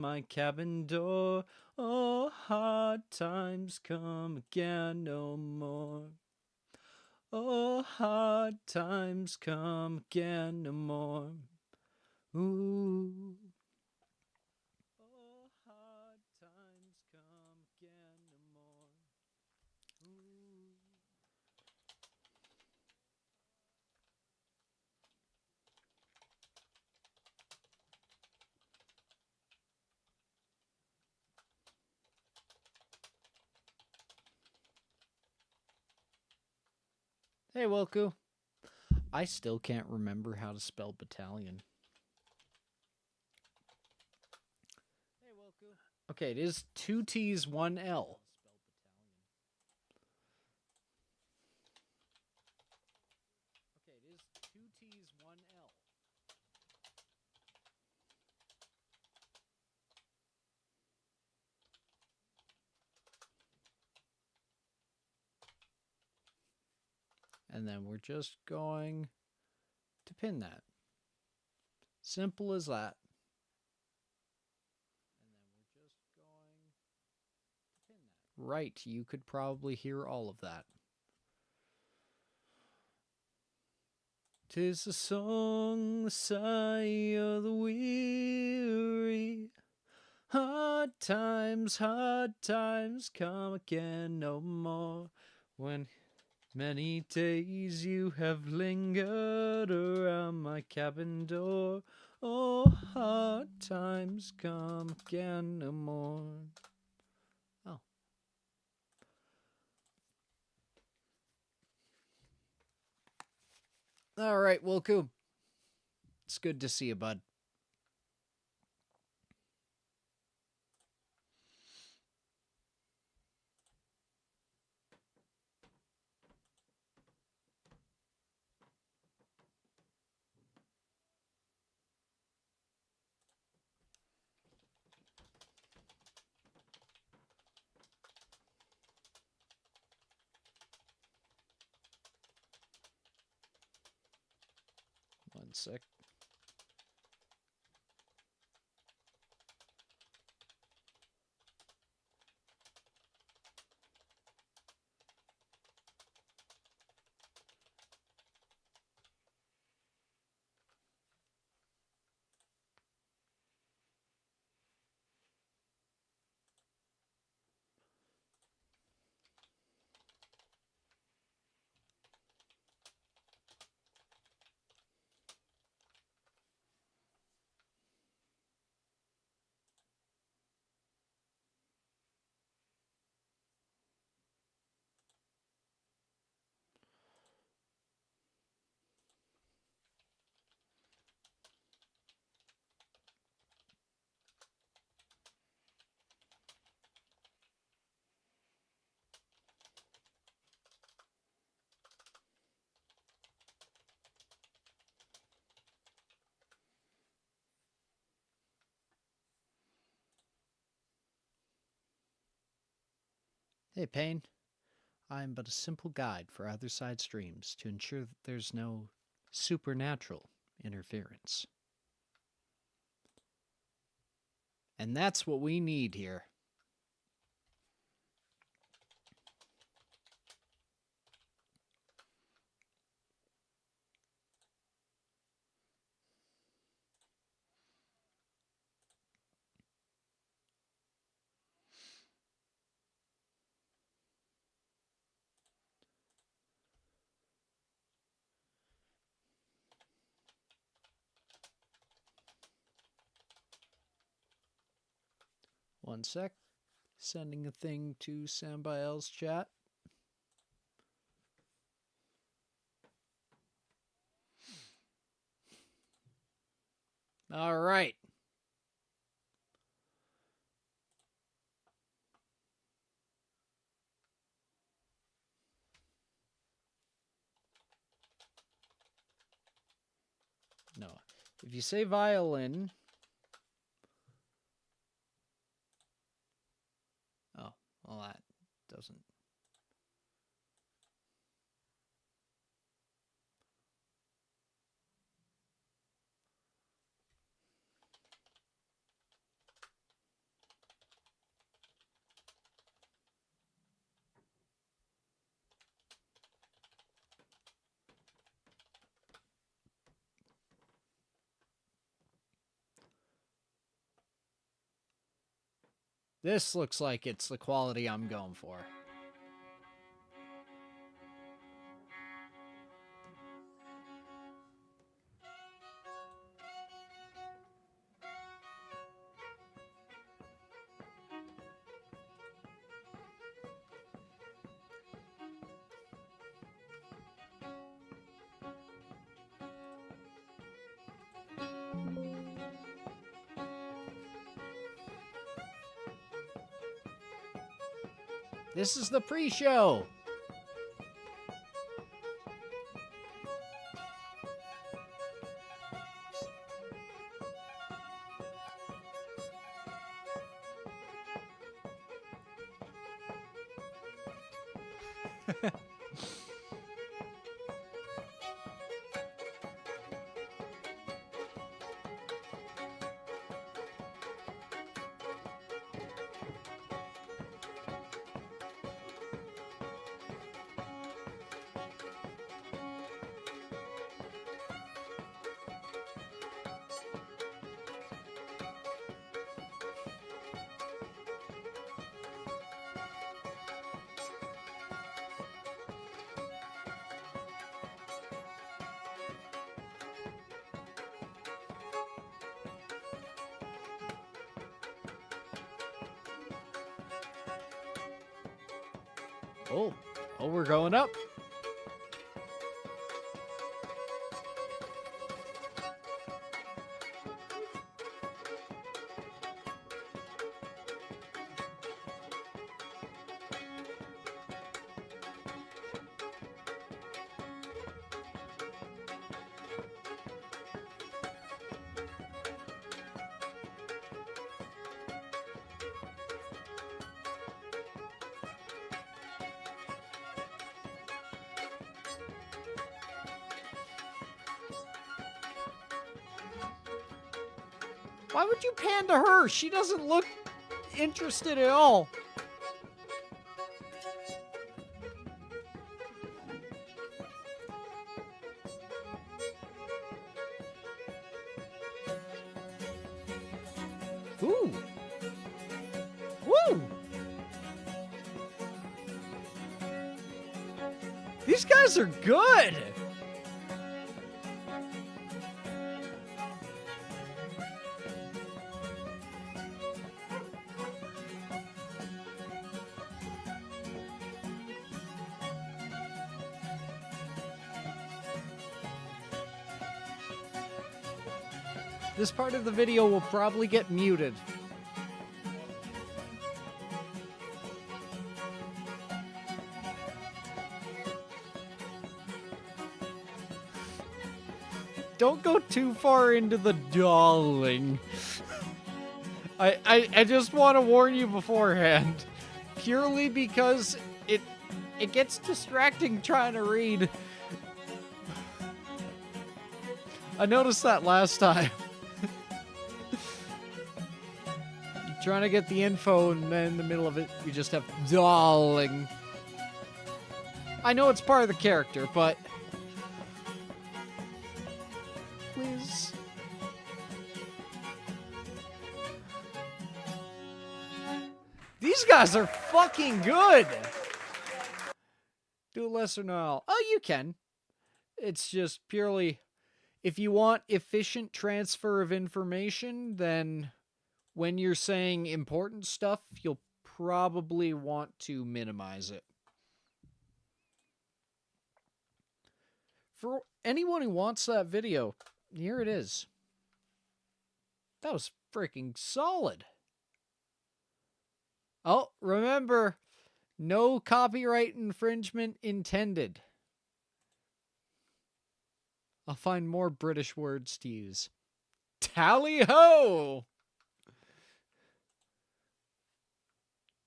my cabin door. Oh, hard times come again no more. Oh, hard times come again no more. Ooh. Oh, hard times come again no more. Ooh. Hey, Wilku. I still can't remember how to spell battalion. Hey, Wilku. Okay, it is 2 T's, 1 L. Okay, it is 2 T's, 1 L. And then we're just going to pin that. Simple as that. And then we're just going to pin that. Right, you could probably hear all of that. 'Tis the song, the sigh of the weary. Hard times come again no more. When many days you have lingered around my cabin door. Oh, hard times come again no more. Oh. All right, Wilku. It's good to see you, bud. One sec. Hey, Payne. I am but a simple guide for other side streams to ensure that there's no supernatural interference. And that's what we need here. One sec. Sending a thing to Sambael's chat. All right. No. If you say violin... Oh, well, that doesn't... This looks like it's the quality I'm going for. This is the pre-show. Oh, we're going up. Why would you pan to her? She doesn't look interested at all. Ooh. Woo! These guys are good! This part of the video will probably get muted. Don't go too far into the darling. I just want to warn you beforehand. Purely because it gets distracting trying to read. I noticed that last time. Trying to get the info, and then in the middle of it, you just have darling. I know it's part of the character, but please. These guys are fucking good. Do less or no. Oh, you can. It's just purely, if you want efficient transfer of information, then when you're saying important stuff, you'll probably want to minimize it. For anyone who wants that video, here it is. That was freaking solid. Oh, remember, no copyright infringement intended. I'll find more British words to use. Tally-ho!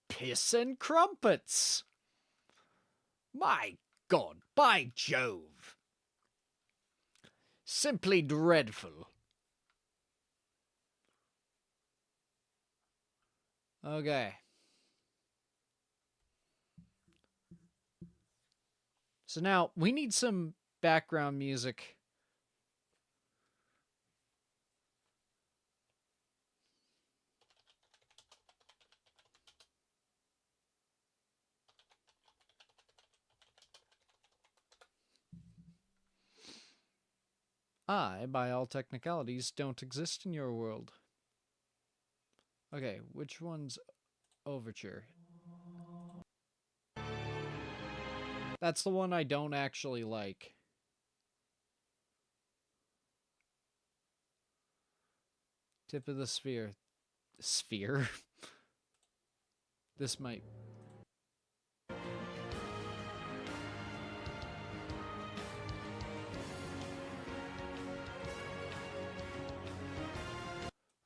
Piss and crumpets. My God, by Jove. Simply dreadful. Okay. So now, we need some background music. I, by all technicalities, don't exist in your world. Okay, which one's Overture? That's the one I don't actually like. Tip of the sphere. Sphere? This might...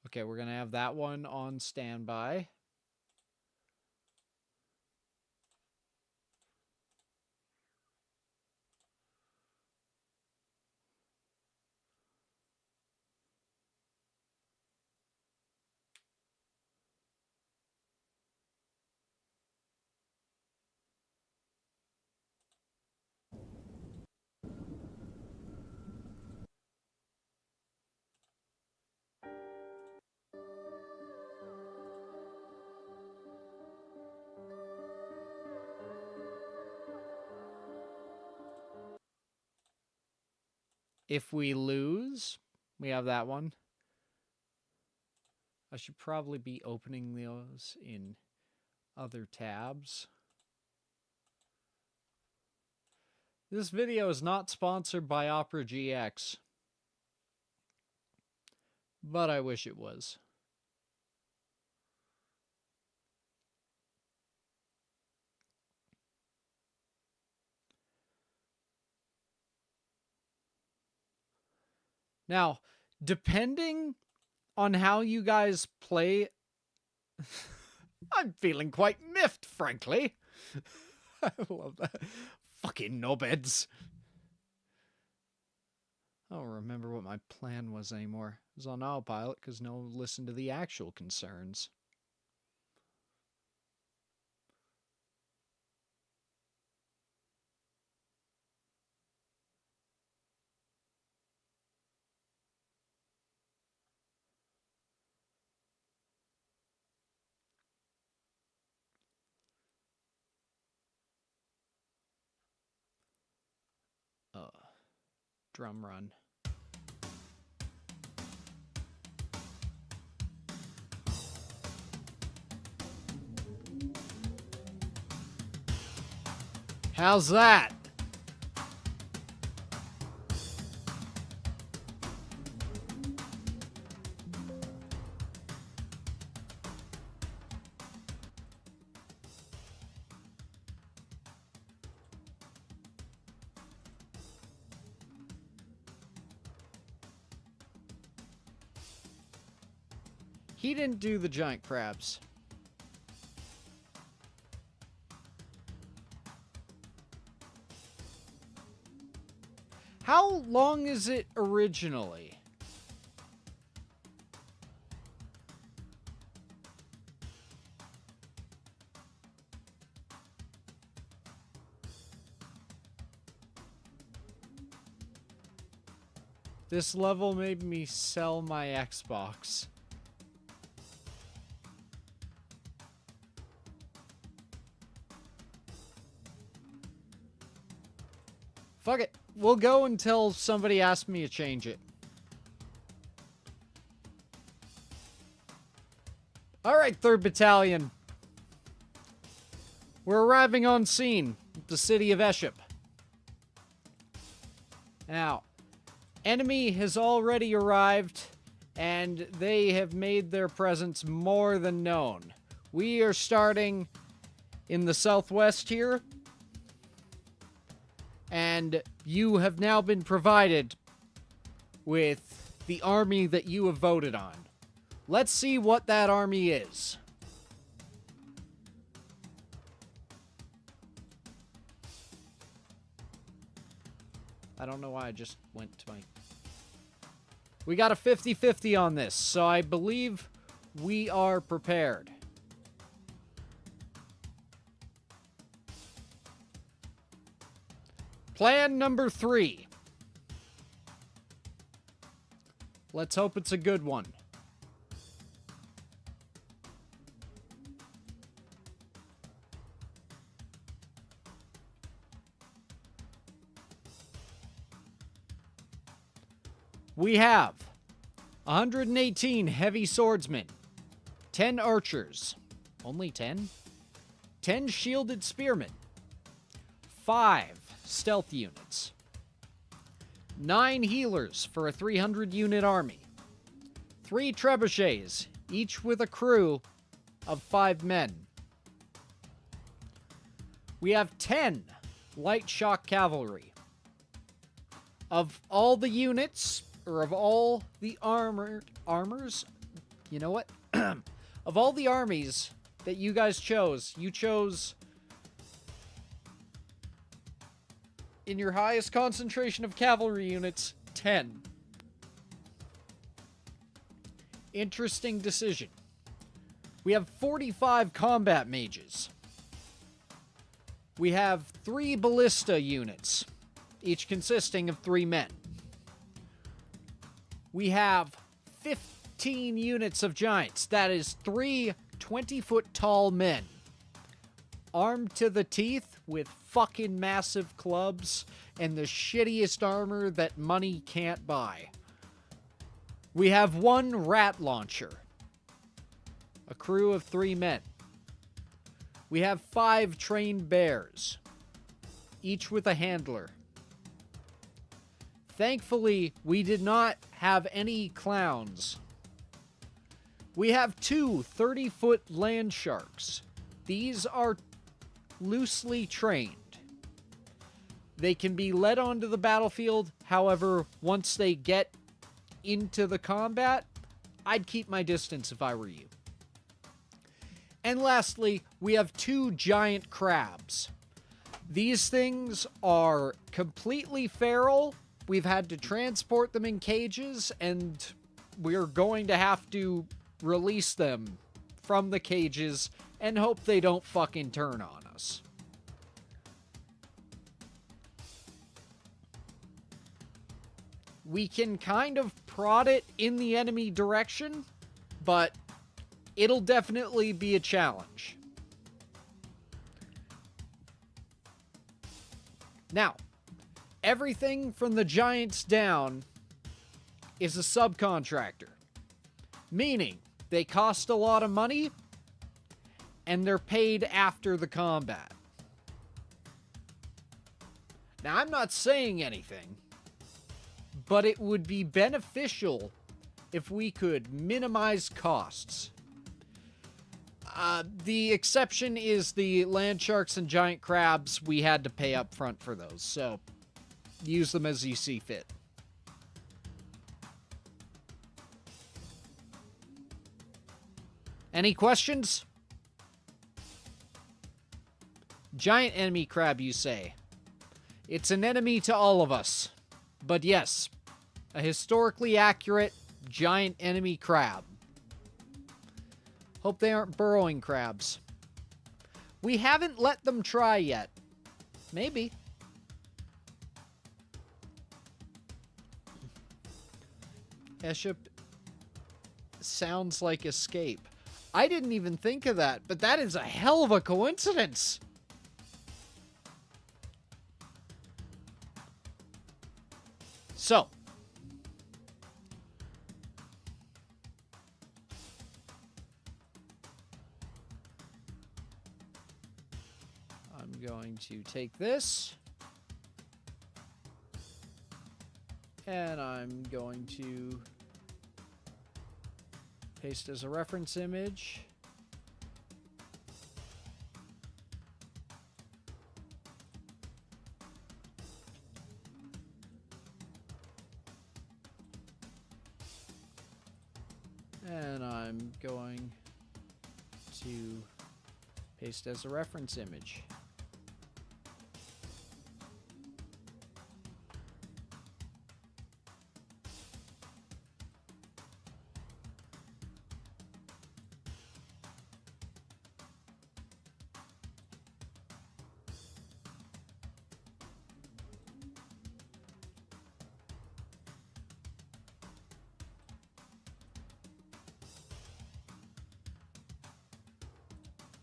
Okay, we're gonna have that one on standby. If we lose, we have that one. I should probably be opening those in other tabs. This video is not sponsored by Opera GX, but I wish it was. Now, depending on how you guys play, I'm feeling quite miffed, frankly. I love that. Fucking knobheads. I don't remember what my plan was anymore. It was on autopilot because no one listened to the actual concerns. Drum run. How's that? He didn't do the giant crabs. How long is it originally? This level made me sell my Xbox. Fuck it. We'll go until somebody asks me to change it. Alright, 3rd Battalion. We're arriving on scene at the city of ESCHEP. Now, enemy has already arrived, and they have made their presence more than known. We are starting in the southwest here. And you have now been provided with the army that you have voted on. Let's see what that army is. I don't know why I just went to my... We got a 50-50 on this, so I believe we are prepared. Plan number 3. Let's hope it's a good one. We have 118 heavy swordsmen, 10 archers, only 10? 10 shielded spearmen, 5 stealth units, 9 healers for a 300-unit army, 3 trebuchets, each with a crew of 5 men. We have 10 light shock cavalry. Of all the units, or of all the armors, you know what? Of all the armies that you guys chose, you chose, in your highest concentration of cavalry units, 10. Interesting decision. We have 45 combat mages. We have 3 ballista units, each consisting of 3 men. We have 15 units of giants. That is 3 20-foot-tall men, armed to the teeth with fucking massive clubs and the shittiest armor that money can't buy. We have 1 rat launcher, a crew of 3 men. We have 5 trained bears, each with a handler. Thankfully, we did not have any clowns. We have 2 30-foot land sharks. These are loosely trained. They can be led onto the battlefield, however, once they get into the combat, I'd keep my distance if I were you. And lastly, we have 2 giant crabs. These things are completely feral. We've had to transport them in cages, and we're going to have to release them from the cages and hope they don't fucking turn on us. We can kind of prod it in the enemy direction, but it'll definitely be a challenge. Now, everything from the giants down is a subcontractor, meaning they cost a lot of money and they're paid after the combat. Now, I'm not saying anything, but it would be beneficial if we could minimize costs. The exception is the land sharks and giant crabs. We had to pay up front for those, so use them as you see fit. Any questions? Giant enemy crab, you say? It's an enemy to all of us. But yes, a historically accurate giant enemy crab. Hope they aren't burrowing crabs. We haven't let them try yet. Maybe. ESCHEP sounds like escape. I didn't even think of that, but that is a hell of a coincidence. So, I'm going to take this, and I'm going to paste as a reference image. And I'm going to paste as a reference image.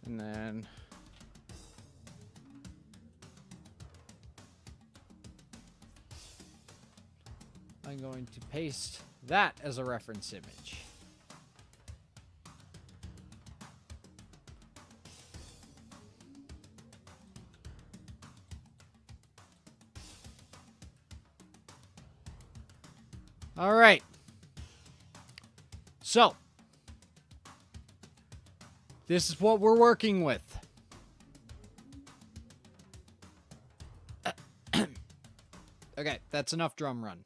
And then I'm going to paste that as a reference image. All right. So, this is what we're working with. Okay, that's enough drum run.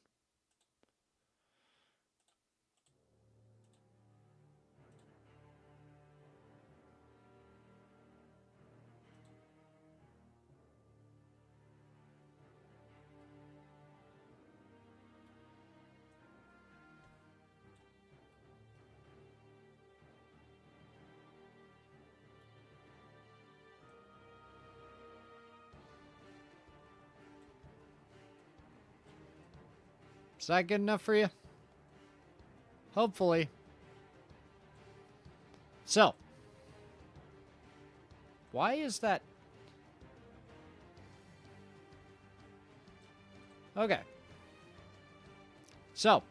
Is that good enough for you? Hopefully. So, why is that? Okay. So,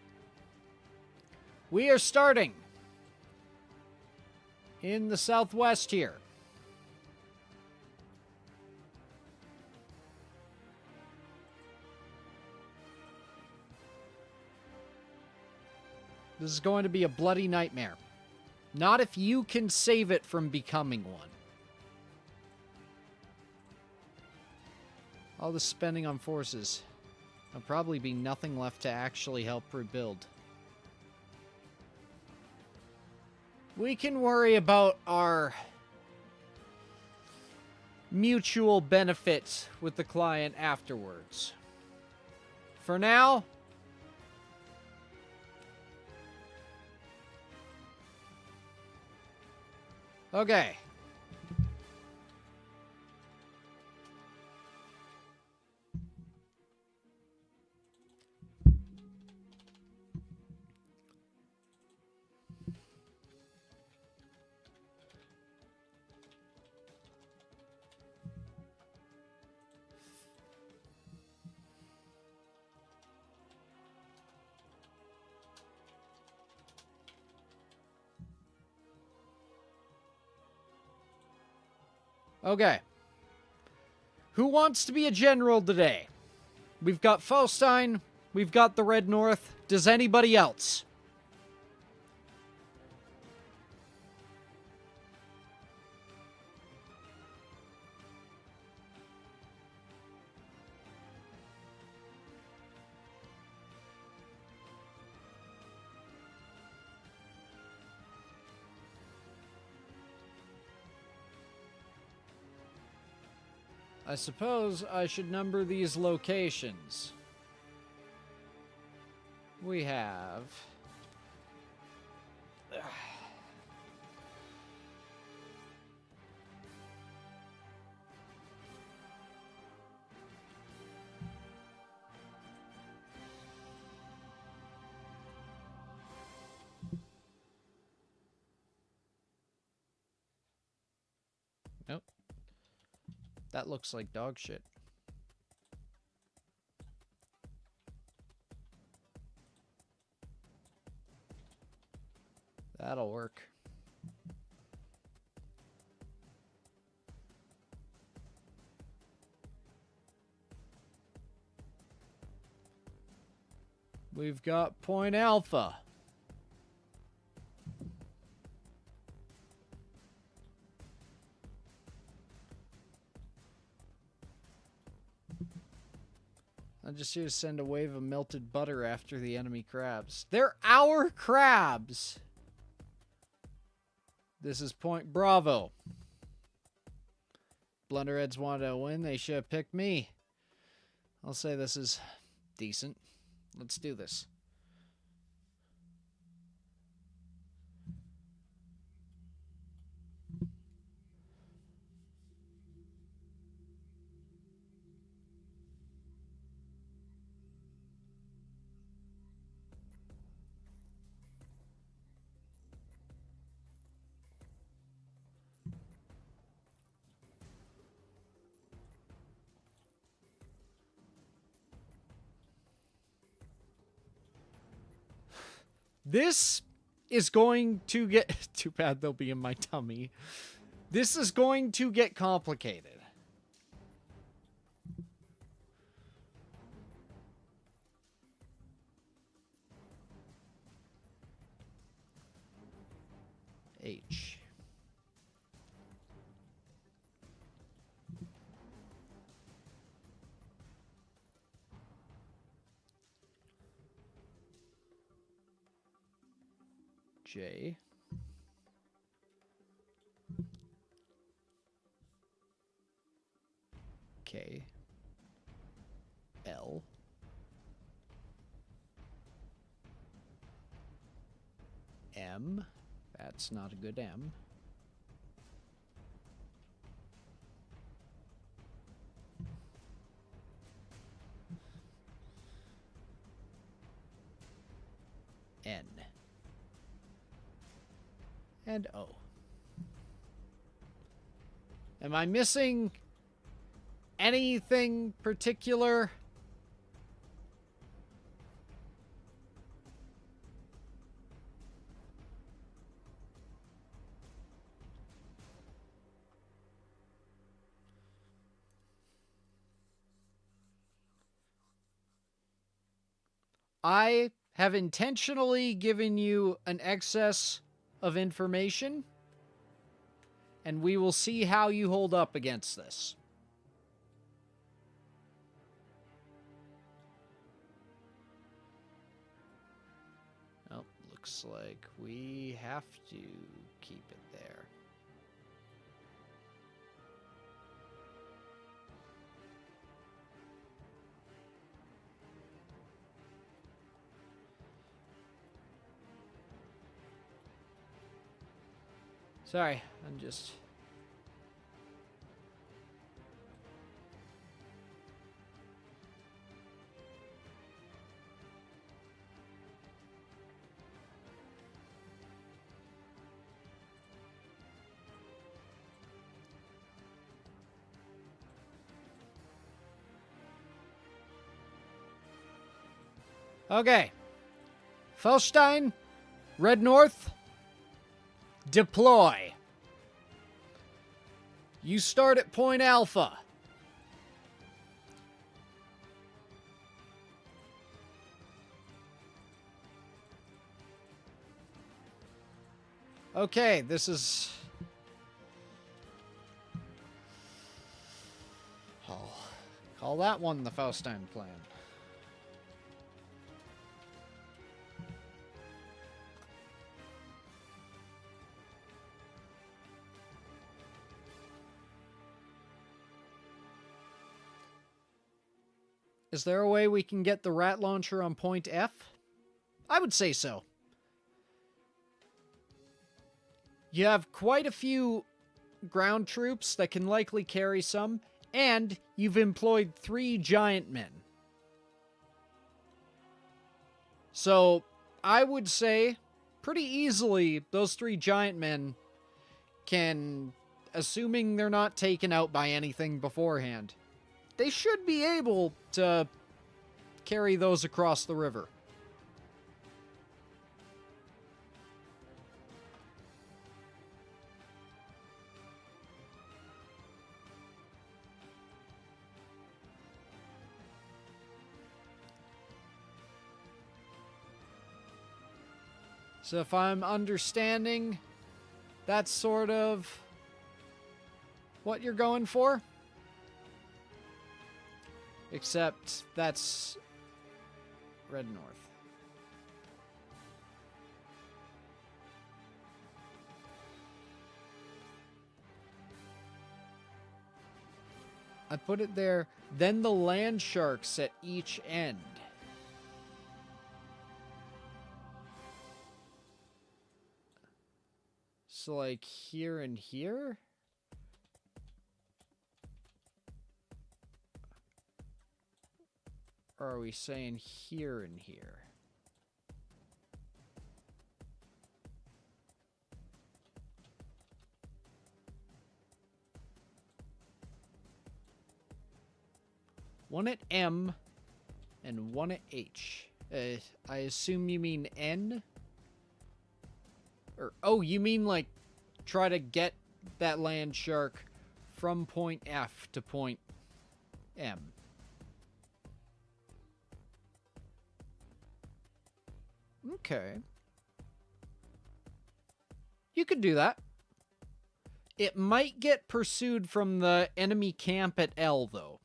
we are starting in the southwest here. This is going to be a bloody nightmare. Not if you can save it from becoming one. All the spending on forces. There'll probably be nothing left to actually help rebuild. We can worry about our mutual benefits with the client afterwards. For now, okay. Okay. Who wants to be a general today? We've got Faustine. We've got the Red North. Does anybody else? I suppose I should number these locations. We have... Nope. That looks like dog shit. That'll work. We've got Point Alpha. I'm just here to send a wave of melted butter after the enemy crabs. They're our crabs! This is Point Bravo. Blunderheads wanted to win. They should have picked me. I'll say this is decent. Let's do this. This is going to get... Too bad they'll be in my tummy. This is going to get complicated. H. J. K. L. M. That's not a good M. N. And O. Am I missing anything particular? I have intentionally given you an excess of information, and we will see how you hold up against this. Oh, looks like we have to keep it there. Sorry, I'm just... Okay. Felstein, Red North, deploy. You start at Point Alpha. Okay, this is... I'll call that one the Felstein plan. Is there a way we can get the rat launcher on point F? I would say so. You have quite a few ground troops that can likely carry some, and you've employed 3 giant men. So, I would say, pretty easily, those 3 giant men can, assuming they're not taken out by anything beforehand, they should be able to carry those across the river. So if I'm understanding, that's sort of what you're going for? Except that's Red North. I put it there, then the land sharks at each end. So like here and here? Or are we saying here and here? One at M and one at H. I assume you mean N? Or, oh, you mean like try to get that land shark from point F to point M. Okay. You could do that. It might get pursued from the enemy camp at L, though.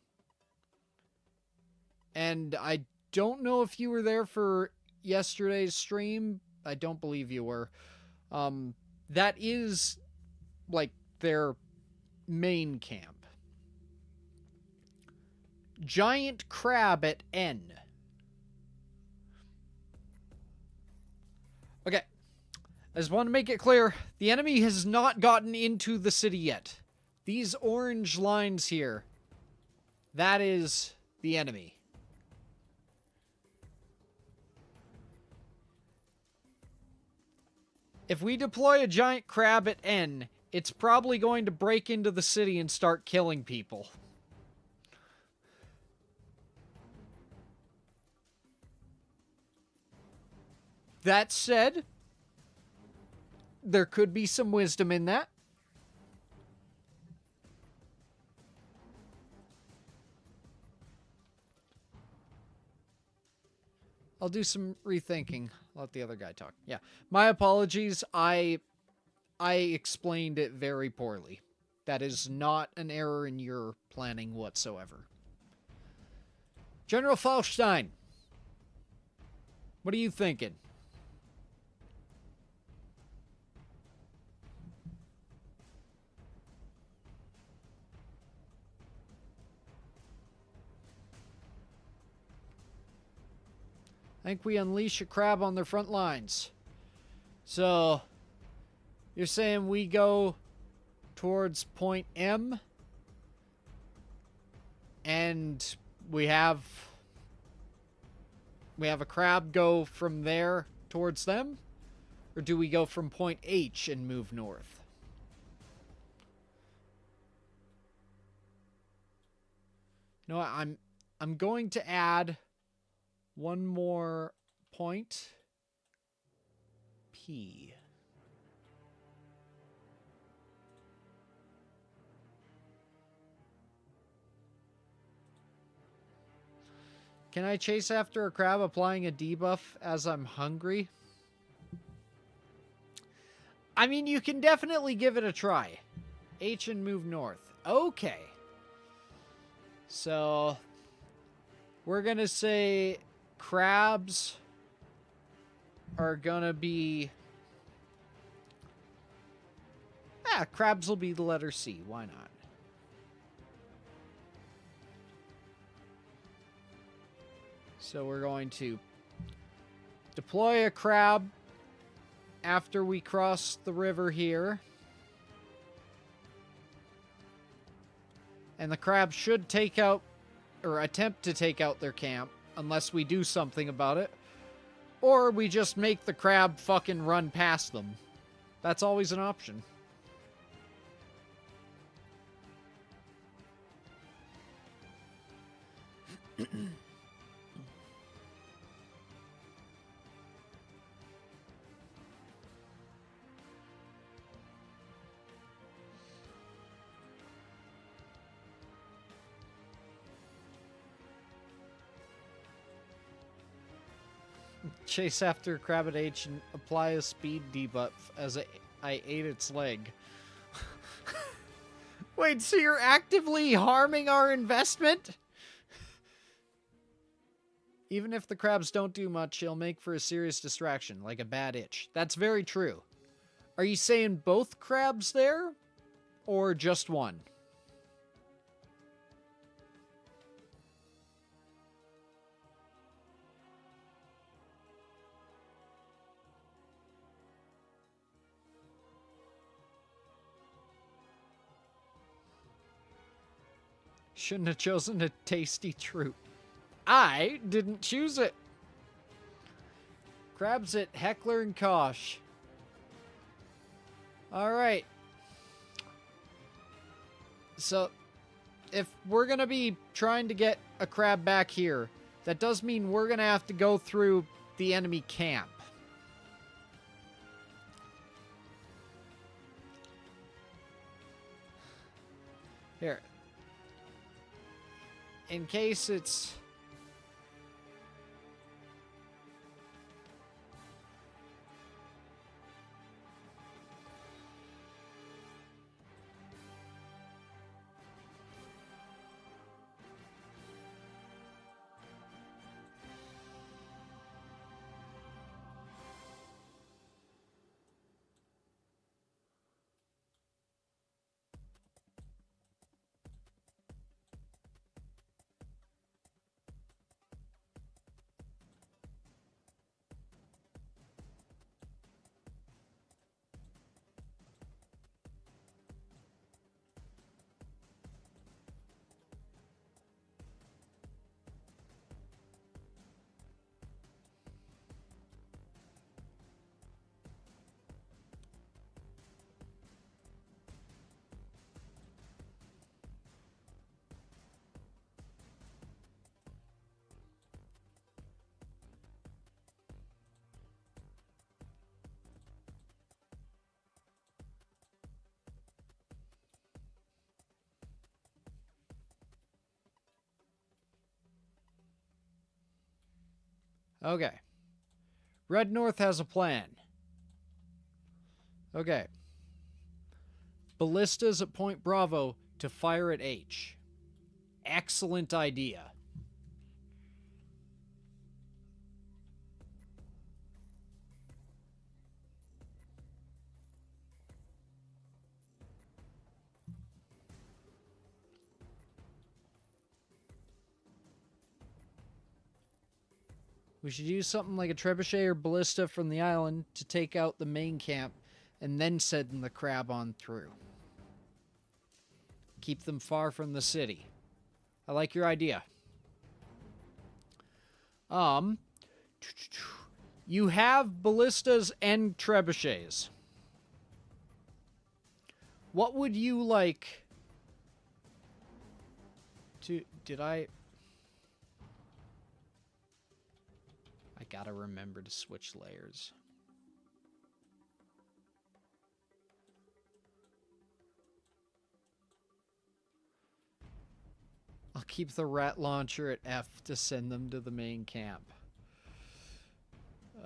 And I don't know if you were there for yesterday's stream. I don't believe you were. That is, like, their main camp. Giant crab at N. Okay. I just want to make it clear, the enemy has not gotten into the city yet. These orange lines here, that is the enemy. If we deploy a giant crab at N, it's probably going to break into the city and start killing people. That said, there could be some wisdom in that. I'll do some rethinking. I'll let the other guy talk. Yeah. My apologies. I explained it very poorly. That is not an error in your planning whatsoever. General Falstein, what are you thinking? I think we unleash a crab on their front lines. So, you're saying we go towards point M, and we have a crab go from there towards them? Or do we go from point H and move north? No, I'm going to add one more point. P. Can I chase after a crab applying a debuff as I'm hungry? I mean, you can definitely give it a try. H and move north. Okay. So, we're gonna say crabs are gonna be... crabs will be the letter C. Why not? So we're going to deploy a crab after we cross the river here. And the crab should take out, or attempt to take out their camp, unless we do something about it. Or we just make the crab fucking run past them. That's always an option. Chase after a crab at H and apply a speed debuff as I ate its leg. Wait, so you're actively harming our investment? Even if the crabs don't do much, he'll make for a serious distraction, like a bad itch. That's very true. Are you saying both crabs there? Or just one? Shouldn't have chosen a tasty troop. I didn't choose it. Crabs at Heckler and Kosh. Alright. So, if we're going to be trying to get a crab back here, that does mean we're going to have to go through the enemy camp. Here. In case it's... Okay. Red North has a plan. Okay. Ballistas at Point Bravo to fire at H. Excellent idea. We should use something like a trebuchet or ballista from the island to take out the main camp and then send the crab on through. Keep them far from the city. I like your idea. You have ballistas and trebuchets. What would you like to... Did I gotta remember to switch layers. I'll keep the rat launcher at F to send them to the main camp.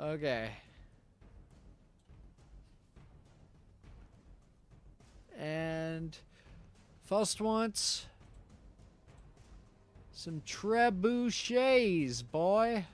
Okay. And Faust wants some trebuchets, boy.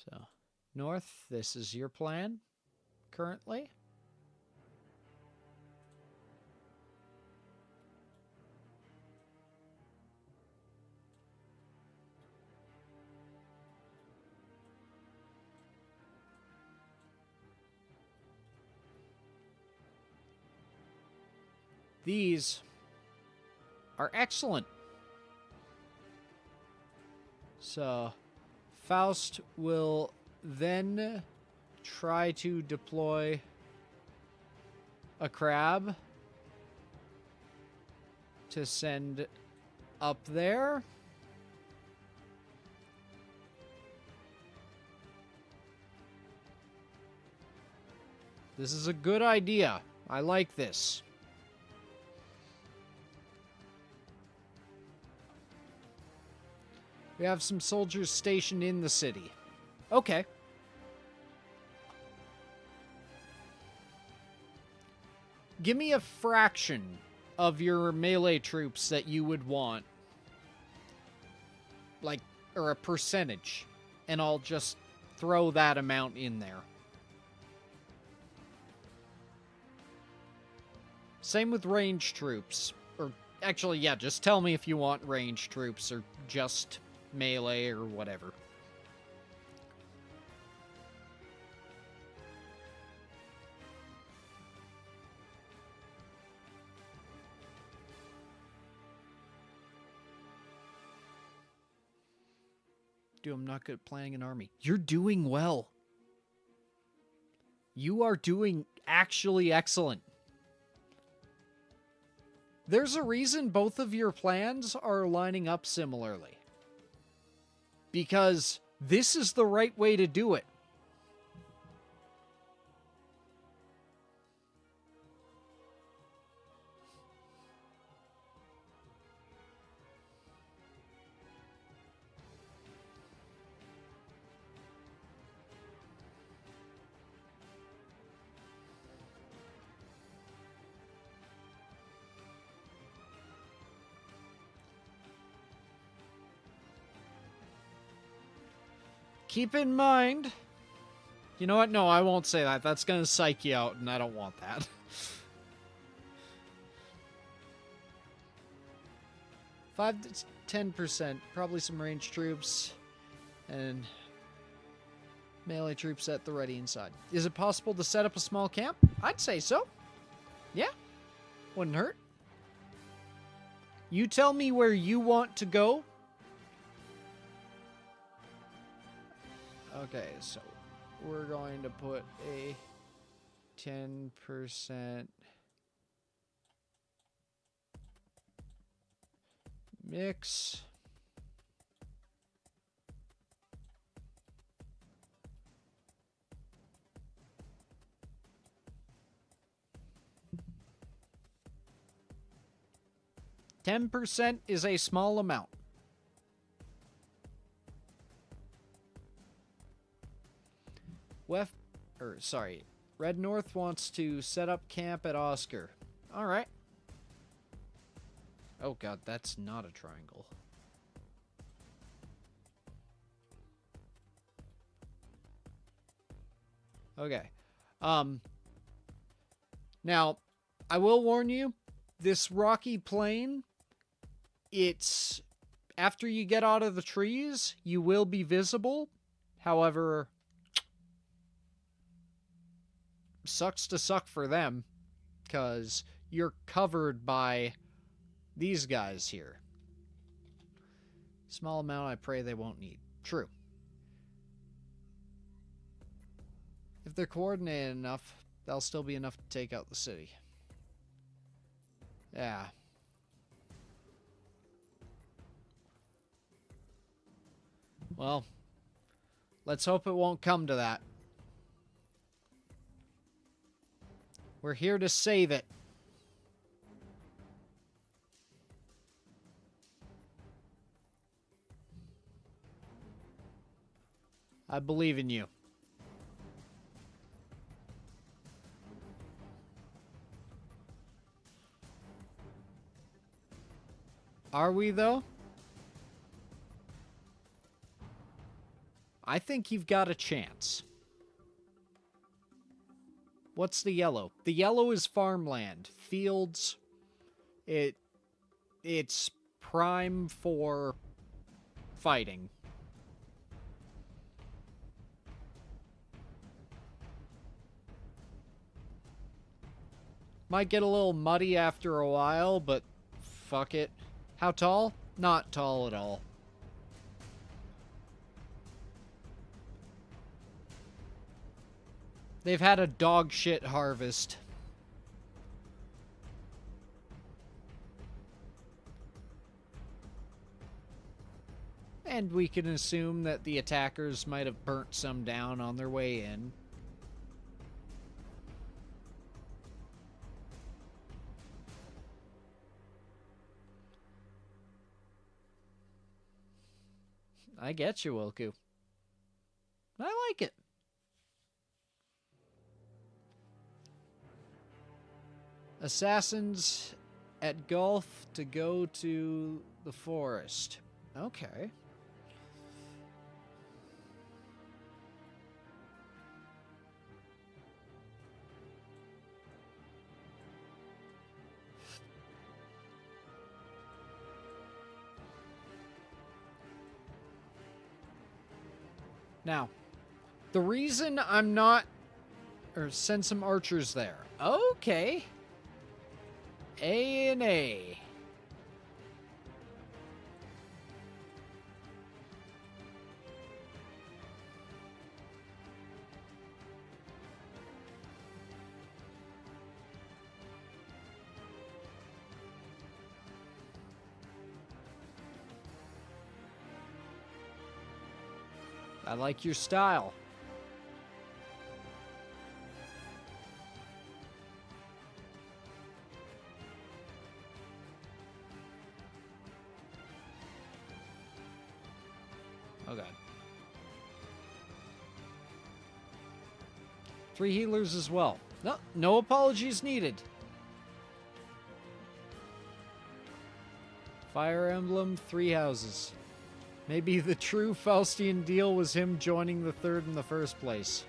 So, North, this is your plan currently. These are excellent. So, Faust will then try to deploy a crab to send up there. This is a good idea. I like this. We have some soldiers stationed in the city. Okay. Give me a fraction of your melee troops that you would want. Like, or a percentage. And I'll just throw that amount in there. Same with ranged troops. Or, actually, yeah, just tell me if you want ranged troops or just melee or whatever. do. I'm not good at planning an army. You're doing well. You are doing actually excellent. There's a reason both of your plans are lining up similarly. Because this is the right way to do it. Keep in mind... You know what? No, I won't say that. That's going to psych you out, and I don't want that. 5 to 10%. Probably some ranged troops. And melee troops at the ready inside. Is it possible to set up a small camp? I'd say so. Yeah. Wouldn't hurt. You tell me where you want to go. Okay, so we're going to put a 10% mix. %10 is a small amount. Red North wants to set up camp at Oscar. Alright. Oh god, that's not a triangle. Okay. Now, I will warn you, this rocky plain, it's... After you get out of the trees, you will be visible. However... Sucks to suck for them, because you're covered by these guys here. Small amount I pray they won't need. True. If they're coordinated enough, that'll still be enough to take out the city. Yeah. Well, let's hope it won't come to that. We're here to save it. I believe in you. Are we, though? I think you've got a chance. What's the yellow? The yellow is farmland. Fields. It's prime for fighting. Might get a little muddy after a while, but fuck it. How tall? Not tall at all. They've had a dog shit harvest. And we can assume that the attackers might have burnt some down on their way in. I get you, Wilku. I like it. Assassins at Gulf to go to the forest. Okay. Now, the reason I'm not... Or send some archers there. Okay. A and A. I like your style. Oh god. 3 healers as well. No, no apologies needed. Fire Emblem, 3 houses. Maybe the true Faustian deal was him joining the third in the first place.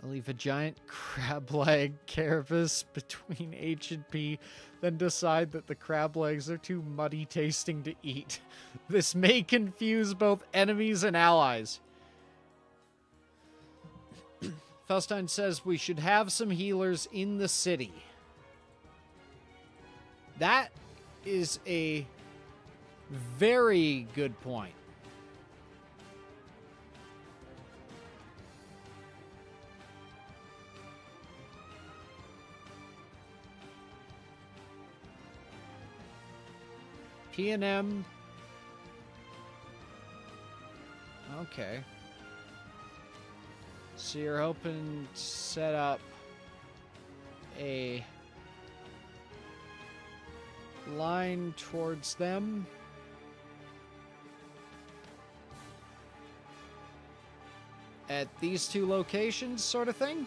I'll leave a giant crab leg carapace between H and P, then decide that the crab legs are too muddy tasting to eat. This may confuse both enemies and allies. Faustine says we should have some healers in the city. That is a very good point. P&M. Okay. So you're hoping to set up a line towards them. At these 2 locations, sort of thing?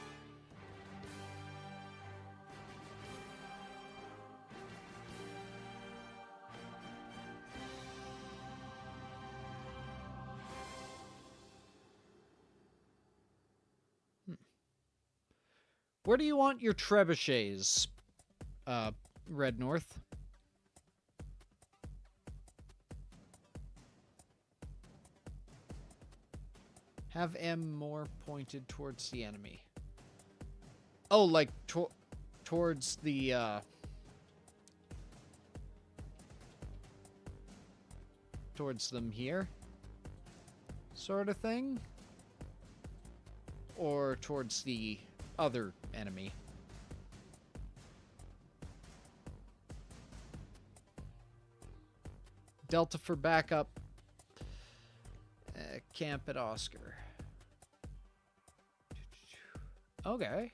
Where do you want your trebuchets, Red North? Have M more pointed towards the enemy. Oh, like towards the, towards them here? Sort of thing? Or towards the other enemy? Delta for backup. Camp at Oscar. Okay.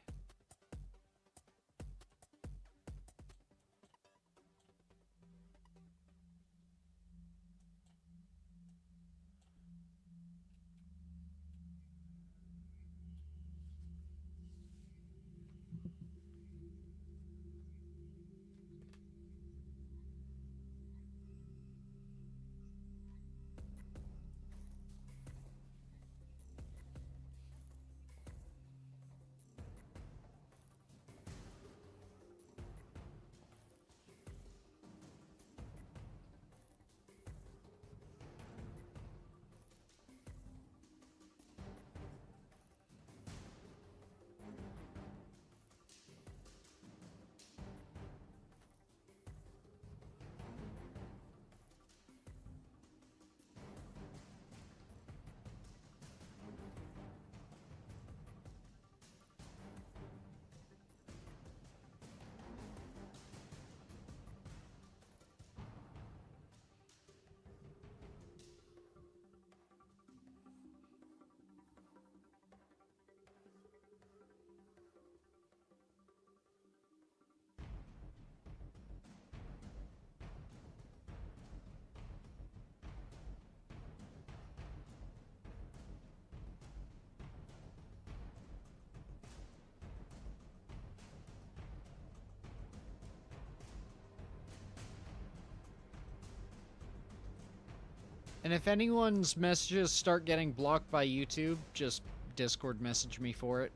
And if anyone's messages start getting blocked by YouTube, just Discord message me for it.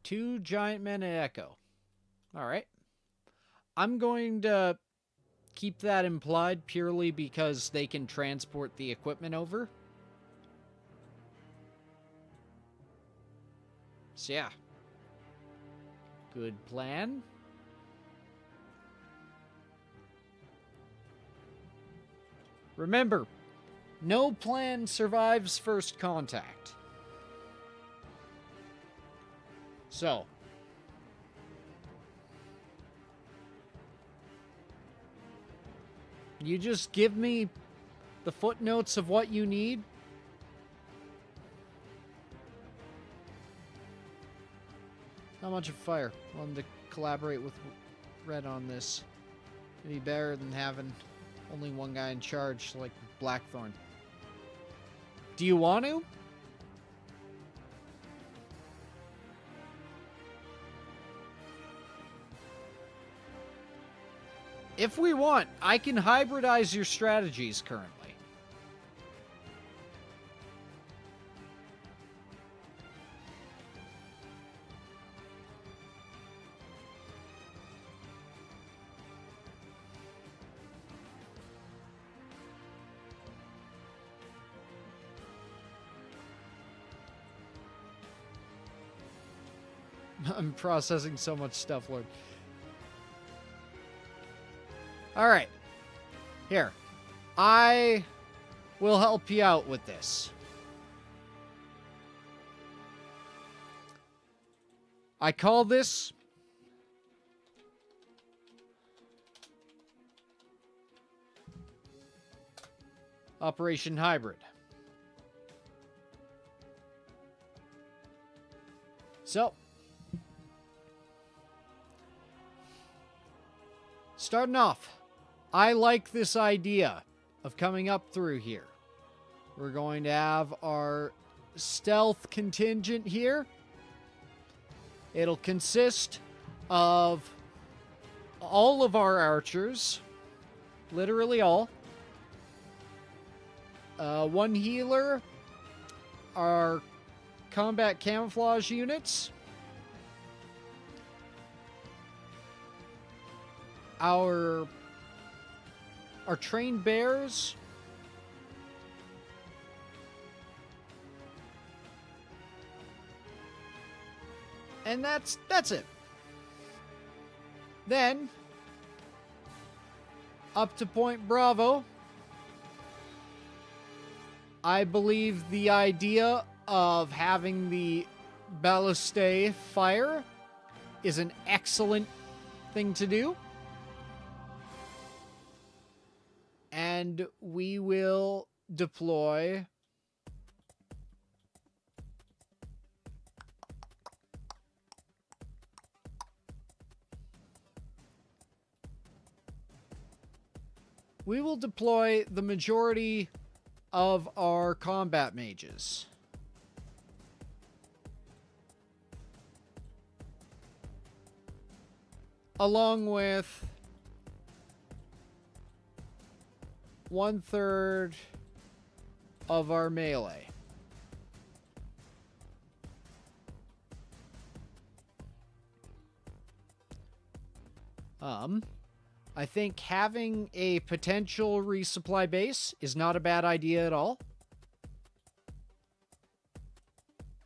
Two giant men at Echo. All right. I'm going to keep that implied purely because they can transport the equipment over. So yeah. Good plan. Remember, no plan survives first contact. So, you just give me the footnotes of what you need. How much of fire? I want to collaborate with Red on this. It'd be better than having only one guy in charge, like Blackthorn. Do you want to? If we want, I can hybridize your strategies currently. I'm processing so much stuff, Lord. Alright. Here. I will help you out with this. I call this Operation Hybrid. So, starting off, I like this idea of coming up through here. We're going to have our stealth contingent here. It'll consist of all of our archers, literally all. One healer, our combat camouflage units, our trained bears, and that's it. Then up to Point Bravo, I believe the idea of having the ballistae fire is an excellent thing to do. And we will deploy the majority of our combat mages. Along with 1/3 of our melee. I think having a potential resupply base is not a bad idea at all.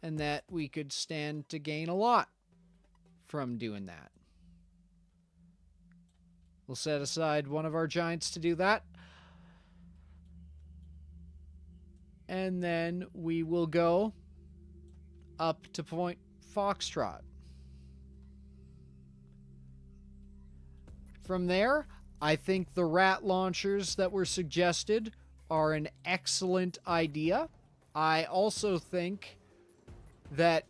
And that we could stand to gain a lot from doing that. We'll set aside one of our giants to do that. And then we will go up to Point Foxtrot. From there, I think the rat launchers that were suggested are an excellent idea. I also think that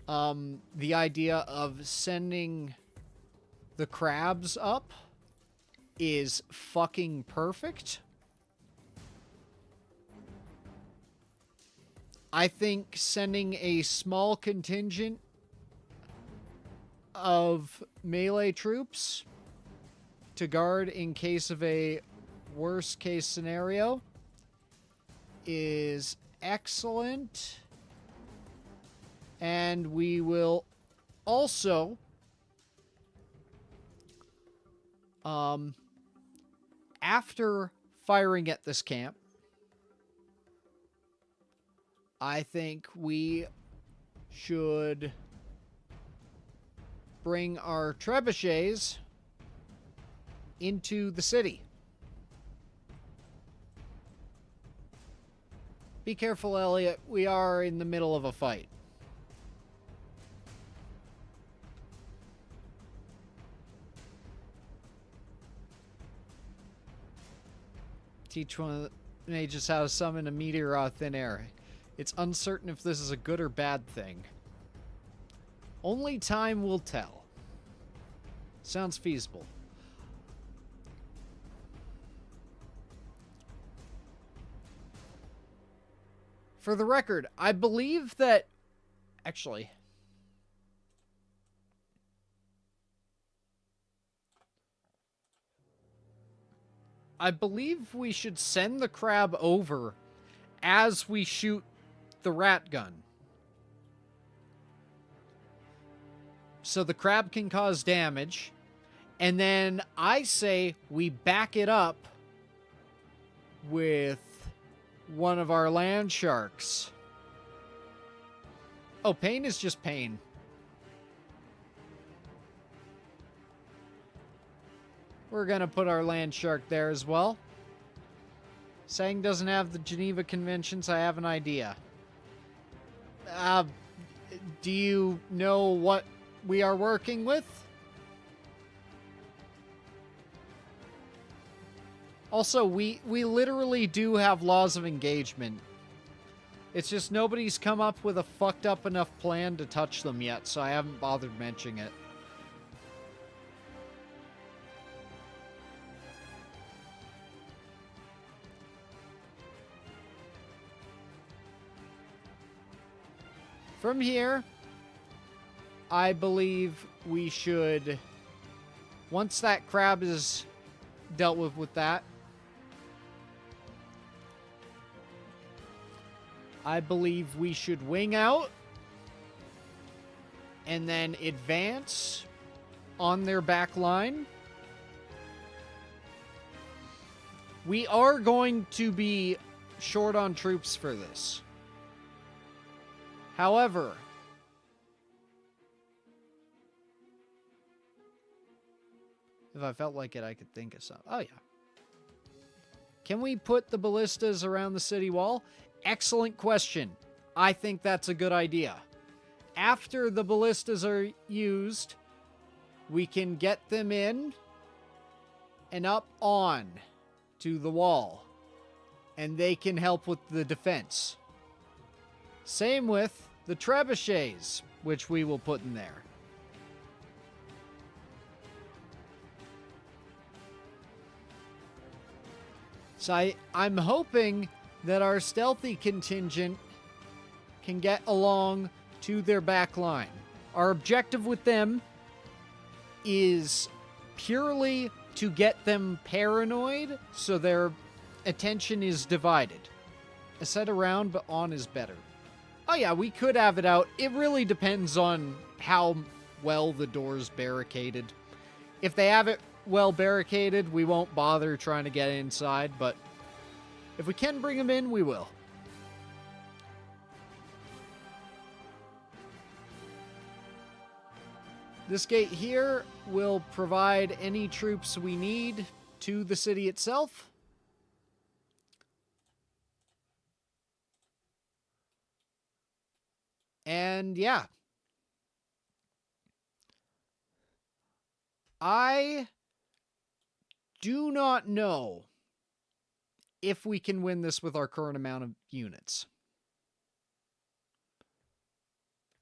the idea of sending the crabs up is fucking perfect. I think sending a small contingent of melee troops to guard in case of a worst case scenario is excellent. And we will also After firing at this camp, I think we should bring our trebuchets into the city. Be careful, Elliot. We are in the middle of a fight. Teach one of the mages how to summon a meteor out of thin air. It's uncertain if this is a good or bad thing. Only time will tell. Sounds feasible. For the record, I believe that... Actually... I believe we should send the crab over as we shoot the rat gun. So the crab can cause damage. And then I say we back it up with one of our land sharks. Oh, pain is just pain. We're going to put our land shark there as well. Saying doesn't have the Geneva Conventions, I have an idea. Do you know what we are working with? Also, we literally do have laws of engagement. It's just nobody's come up with a fucked up enough plan to touch them yet, so I haven't bothered mentioning it. From here, I believe we should, once that crab is dealt with that, I believe we should wing out and then advance on their back line. We are going to be short on troops for this. However, if I felt like it, I could think of something. Oh, yeah. Can we put the ballistas around the city wall? Excellent question. I think that's a good idea. After the ballistas are used, we can get them in and up on to the wall, and they can help with the defense. Same with the trebuchets, which we will put in there. So I'm hoping that our stealthy contingent can get along to their back line. Our objective with them is purely to get them paranoid so their attention is divided. I said around, but on is better. Oh yeah, we could have it out. It really depends on how well the door's barricaded. If they have it well barricaded, we won't bother trying to get inside, but if we can bring them in, we will. This gate here will provide any troops we need to the city itself. And yeah. I do not know if we can win this with our current amount of units.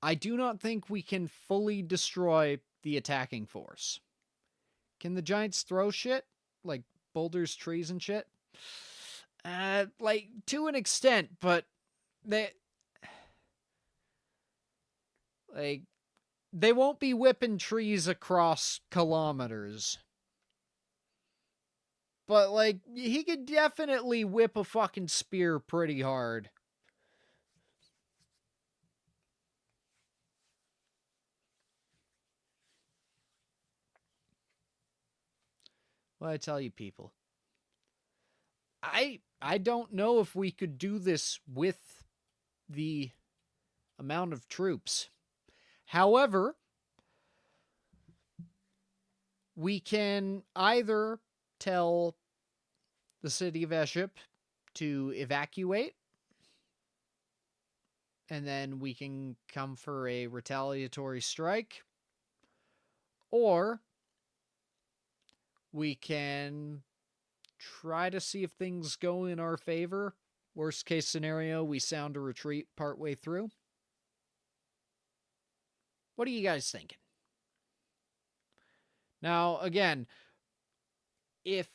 I do not think we can fully destroy the attacking force. Can the giants throw shit? Like boulders, trees, and shit? Like, to an extent, but they won't be whipping trees across kilometers. But, like, he could definitely whip a fucking spear pretty hard. What I tell you, people. I don't know if we could do this with the amount of troops. However, we can either tell the city of ESCHEP to evacuate, and then we can come for a retaliatory strike, or we can try to see if things go in our favor. Worst case scenario, we sound a retreat partway through. What are you guys thinking? Now, again, if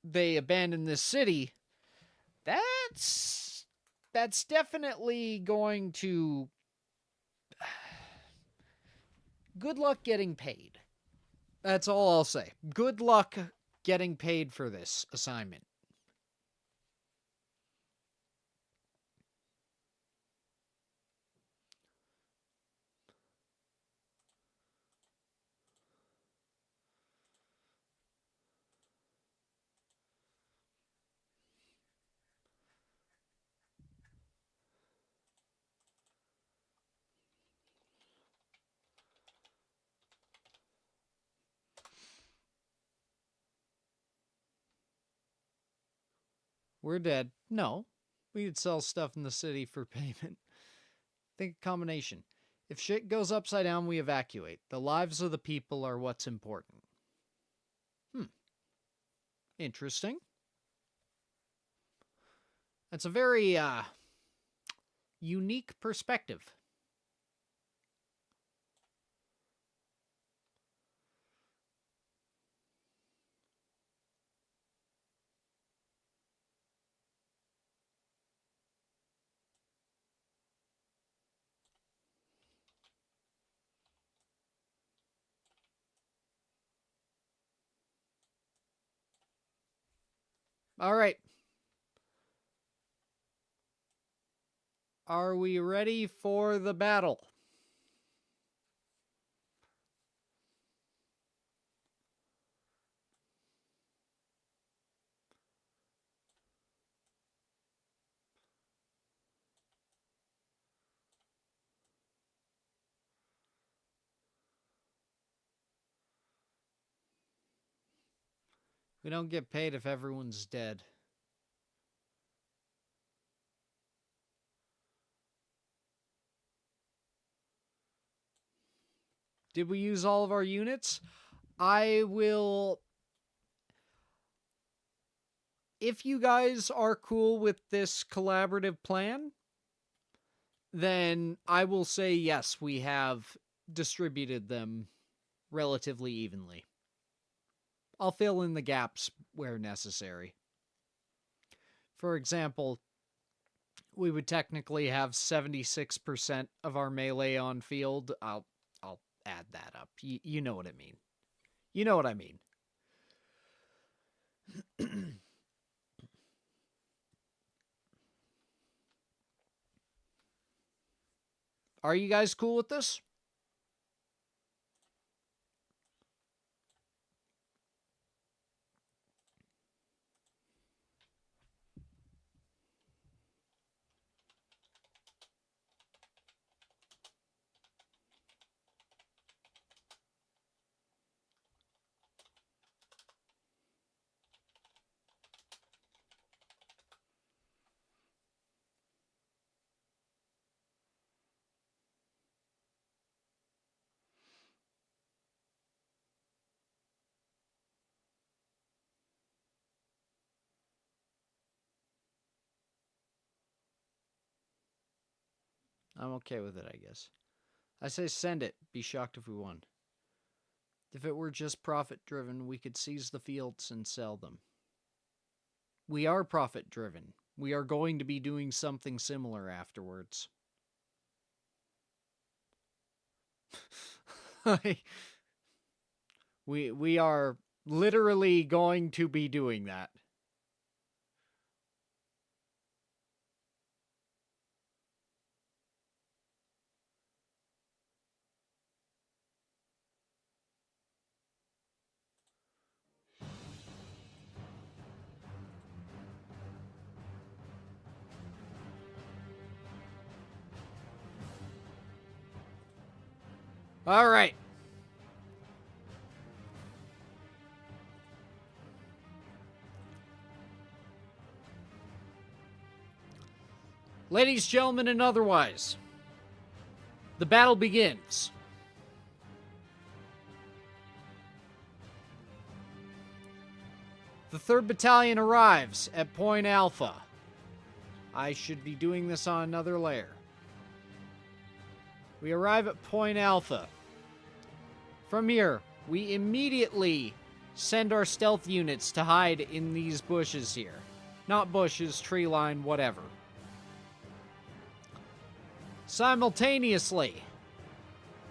they abandon this city, that's definitely going to... Good luck getting paid. That's all I'll say. Good luck getting paid for this assignment. We're dead. No. We could sell stuff in the city for payment. Think a combination. If shit goes upside down, we evacuate. The lives of the people are what's important. Interesting. That's a very, unique perspective. All right. Are we ready for the battle? We don't get paid if everyone's dead. Did we use all of our units? I will... If you guys are cool with this collaborative plan, then I will say yes, we have distributed them relatively evenly. I'll fill in the gaps where necessary. For example, we would technically have 76% of our melee on field. I'll add that up. You know what I mean. You know what I mean. Are you guys cool with this? I'm okay with it, I guess. I say send it. Be shocked if we won. If it were just profit-driven, we could seize the fields and sell them. We are profit-driven. We are going to be doing something similar afterwards. We are literally going to be doing that. All right. Ladies, gentlemen, and otherwise, the battle begins. The 3rd Battalion arrives at Point Alpha. I should be doing this on another layer. We arrive at Point Alpha. From here, we immediately send our stealth units to hide in these bushes here. Not bushes, tree line, whatever. Simultaneously,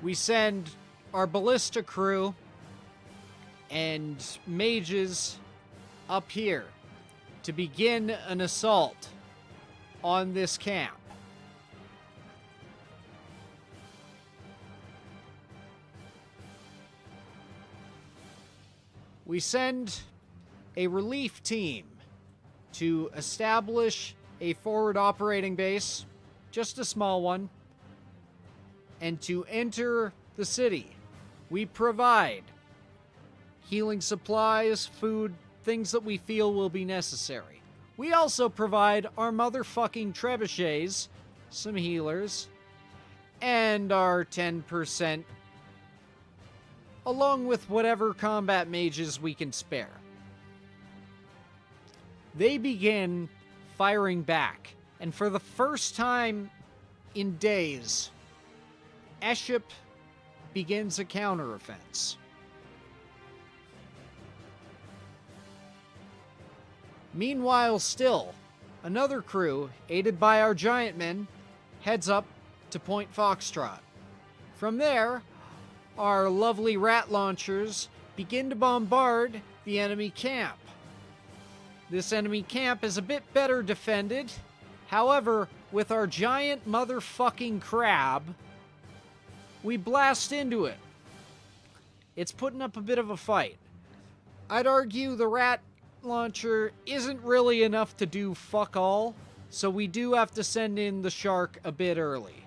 we send our ballista crew and mages up here to begin an assault on this camp. We send a relief team to establish a forward operating base, just a small one, and to enter the city. We provide healing supplies, food, things that we feel will be necessary. We also provide our motherfucking trebuchets, some healers, and our 10%, along with whatever combat mages we can spare. They begin firing back, and for the first time in days, ESCHEP begins a counteroffense. Meanwhile, still, another crew, aided by our giant men, heads up to Point Foxtrot. From there, our lovely rat launchers begin to bombard the enemy camp. This enemy camp is a bit better defended. However, with our giant motherfucking crab, we blast into it. It's putting up a bit of a fight. I'd argue the rat launcher isn't really enough to do fuck all, so we do have to send in the shark a bit early.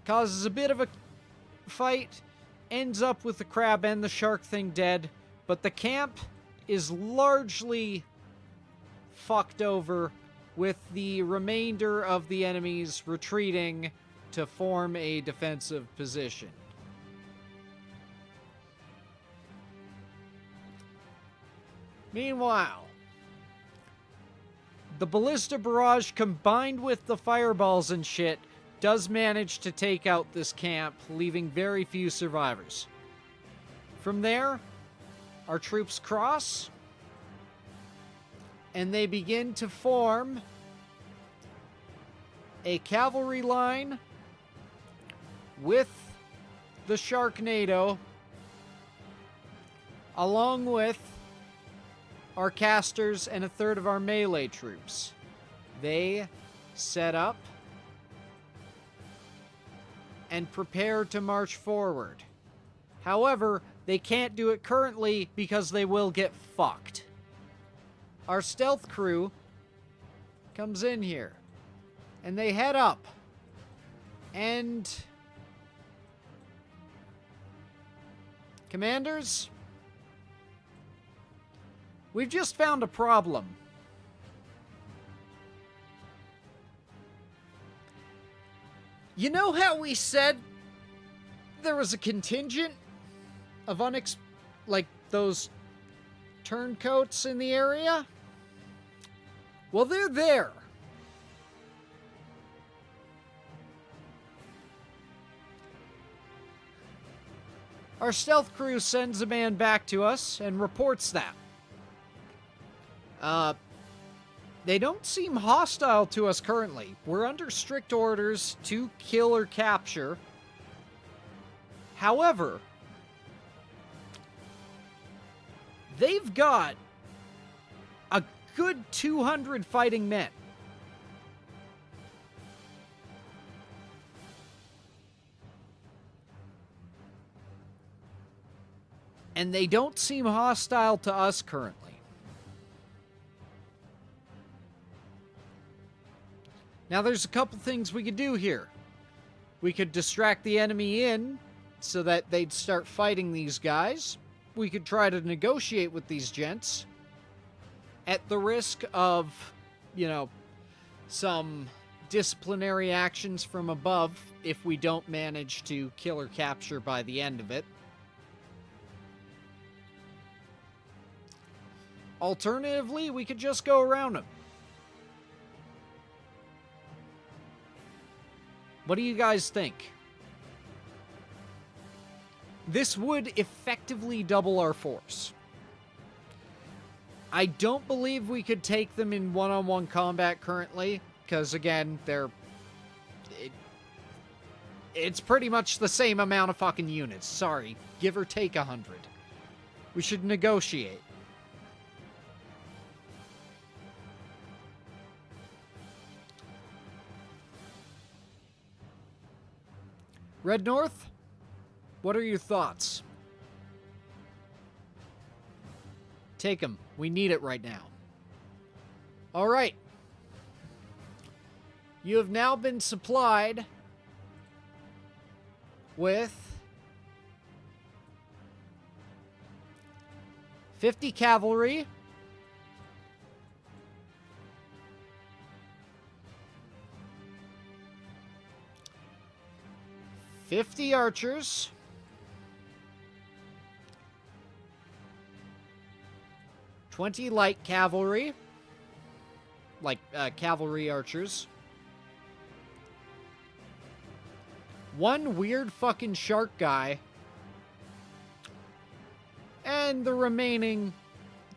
Causes a bit of a fight, ends up with the crab and the shark thing dead, but the camp is largely fucked over, with the remainder of the enemies retreating to form a defensive position. Meanwhile, the ballista barrage combined with the fireballs and shit does manage to take out this camp, leaving very few survivors. From there, our troops cross, and they begin to form a cavalry line with the Sharknado, along with our casters and a third of our melee troops. They set up and prepare to march forward. However, they can't do it currently because they will get fucked. Our stealth crew comes in here, and they head up, and commanders, we've just found a problem. You know how we said there was a contingent of like those turncoats in the area? Well, they're there. Our stealth crew sends a man back to us and reports that. They don't seem hostile to us currently. We're under strict orders to kill or capture. However, they've got a good 200 fighting men. And they don't seem hostile to us currently. Now, there's a couple things we could do here. We could distract the enemy in so that they'd start fighting these guys. We could try to negotiate with these gents at the risk of, you know, some disciplinary actions from above if we don't manage to kill or capture by the end of it. Alternatively, we could just go around them. What do you guys think? This would effectively double our force. I don't believe we could take them in one-on-one combat currently, because again, it's pretty much the same amount of fucking units. Sorry, give or take 100. We should negotiate. Red North, what are your thoughts? Take them. We need it right now. All right. You have now been supplied with 50 cavalry, 50 archers, 20 light cavalry, like cavalry archers, 1 weird fucking shark guy, and the remaining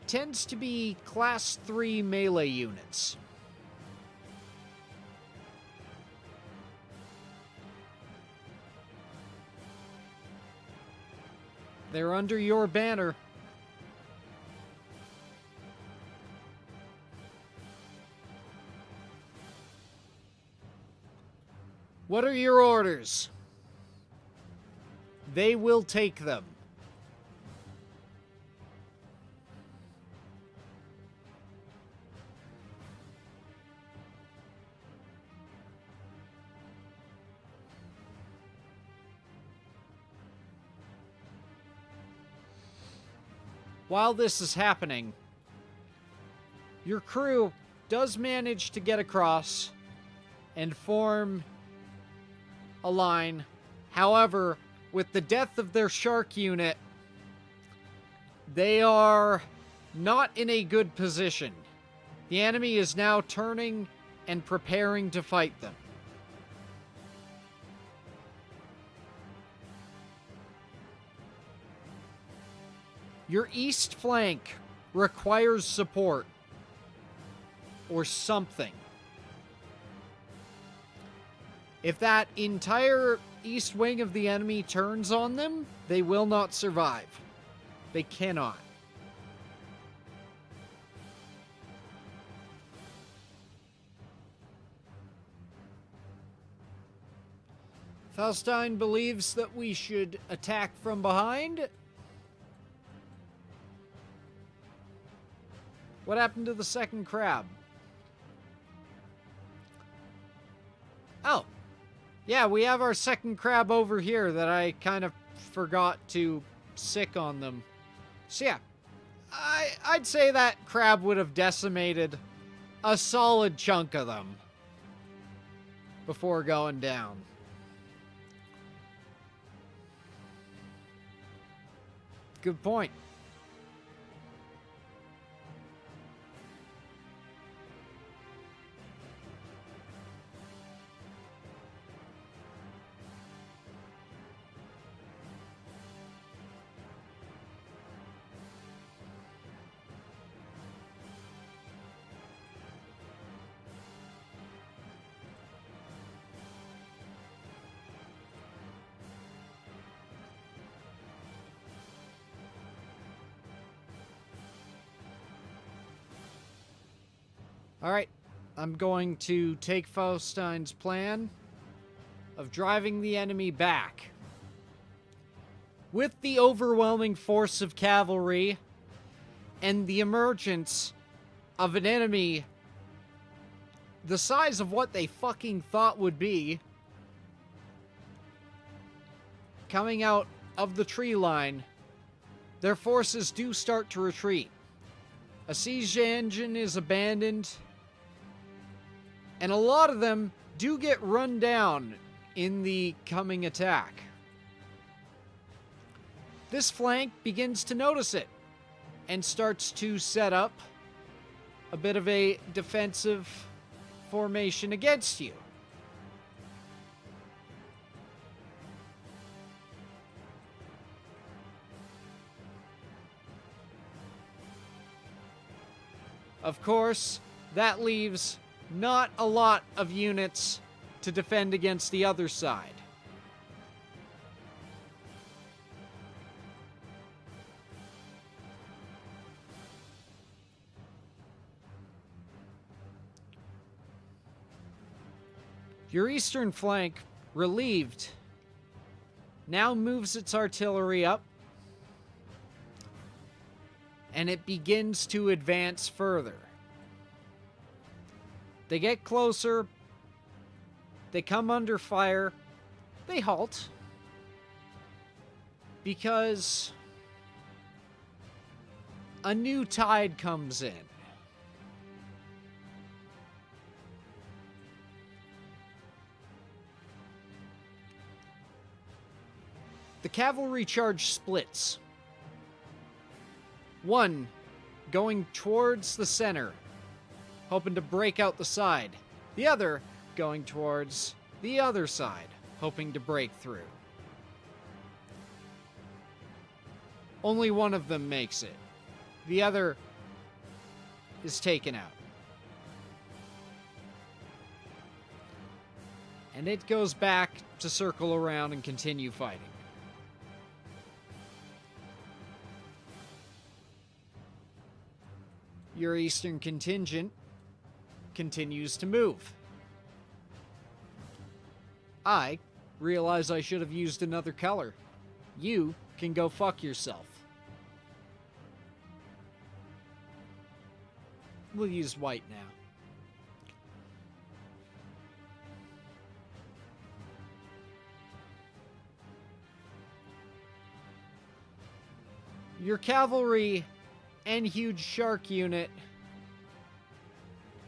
tends to be class 3 melee units. They're under your banner. What are your orders? They will take them. While this is happening, your crew does manage to get across and form a line. However, with the death of their shark unit, they are not in a good position. The enemy is now turning and preparing to fight them. Your east flank requires support or something. If that entire east wing of the enemy turns on them, they will not survive. They cannot. Faustine believes that we should attack from behind. What happened to the second crab? Oh. Yeah, we have our second crab over here that I kind of forgot to sick on them. So yeah, I'd say that crab would have decimated a solid chunk of them before going down. Good point. Alright, I'm going to take Faustine's plan of driving the enemy back. With the overwhelming force of cavalry and the emergence of an enemy the size of what they fucking thought would be, coming out of the tree line, their forces do start to retreat. A siege engine is abandoned, and a lot of them do get run down in the coming attack. This flank begins to notice it and starts to set up a bit of a defensive formation against you. Of course, that leaves not a lot of units to defend against the other side. Your eastern flank, relieved, now moves its artillery up, and it begins to advance further. They get closer, they come under fire, they halt, because a new tide comes in. The cavalry charge splits. One going towards the center, hoping to break out the side. The other going towards the other side, hoping to break through. Only one of them makes it. The other is taken out. And it goes back to circle around and continue fighting. Your eastern contingent continues to move. I realize I should have used another color. You can go fuck yourself. We'll use white now. Your cavalry and huge shark unit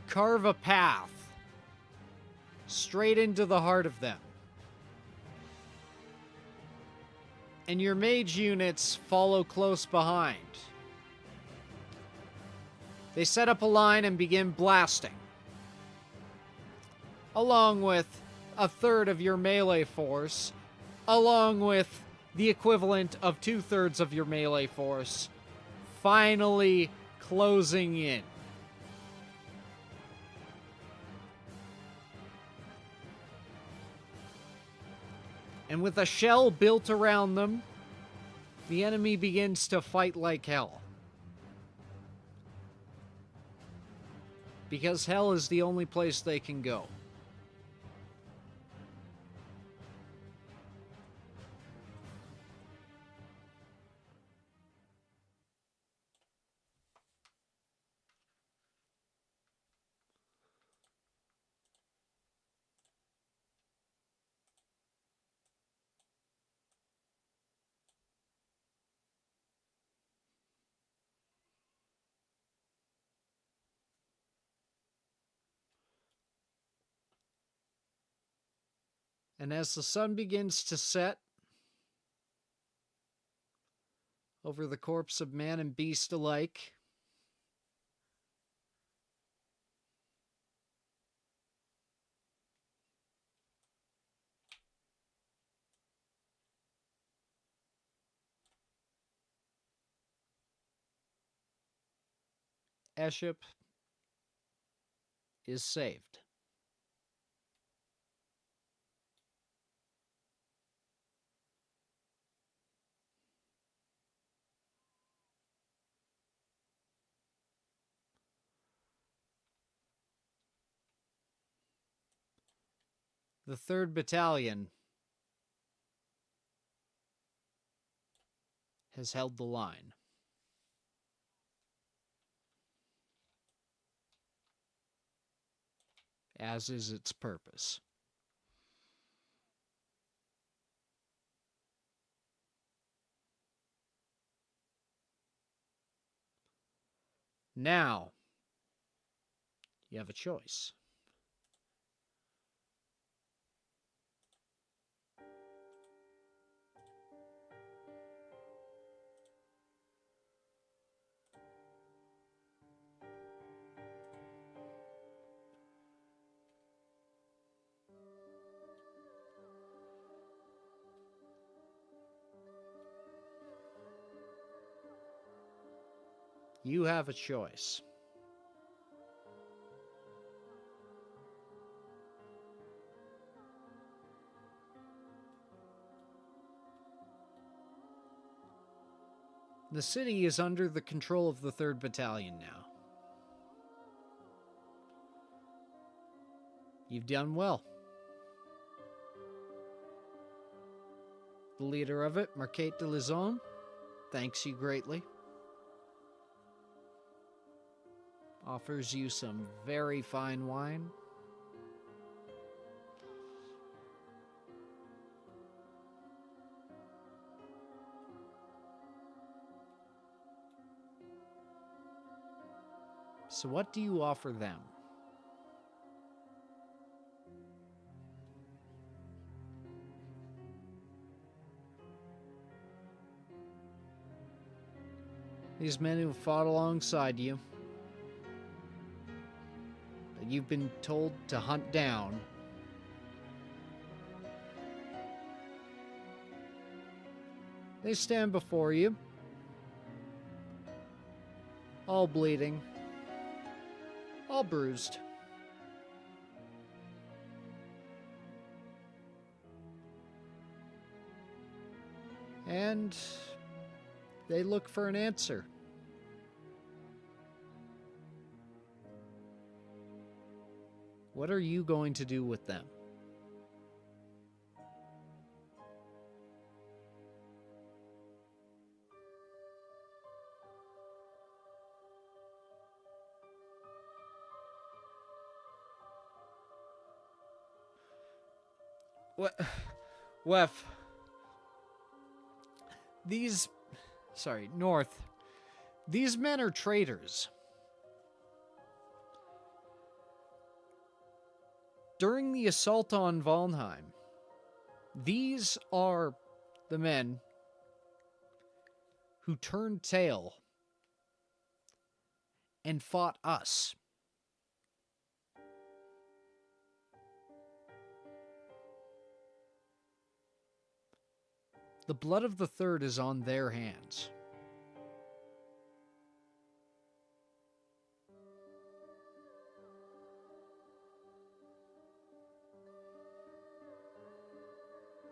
carve a path straight into the heart of them. And your mage units follow close behind. They set up a line and begin blasting, along with a third of your melee force, along with the equivalent of 2/3 of your melee force, finally closing in. And with a shell built around them, the enemy begins to fight like hell. Because hell is the only place they can go. And as the sun begins to set over the corpse of man and beast alike, ESCHEP is saved. The 3rd Battalion has held the line. As is its purpose. Now, you have a choice. You have a choice. The city is under the control of the 3rd Battalion now. You've done well. The leader of it, Marquette de Lizon, thanks you greatly. Offers you some very fine wine. So what do you offer them? These men who fought alongside you, that you've been told to hunt down, they stand before you, all bleeding, all bruised. And they look for an answer. What are you going to do with them? What? Wef. North. These men are traitors. During the assault on Valnheim, these are the men who turned tail and fought us. The blood of the 3rd is on their hands.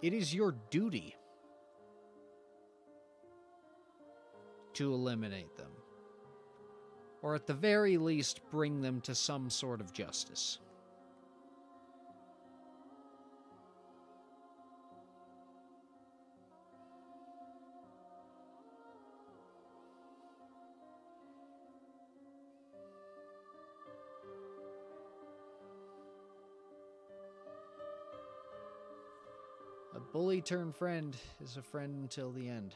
It is your duty to eliminate them, or at the very least bring them to some sort of justice. A bully turned friend is a friend until the end.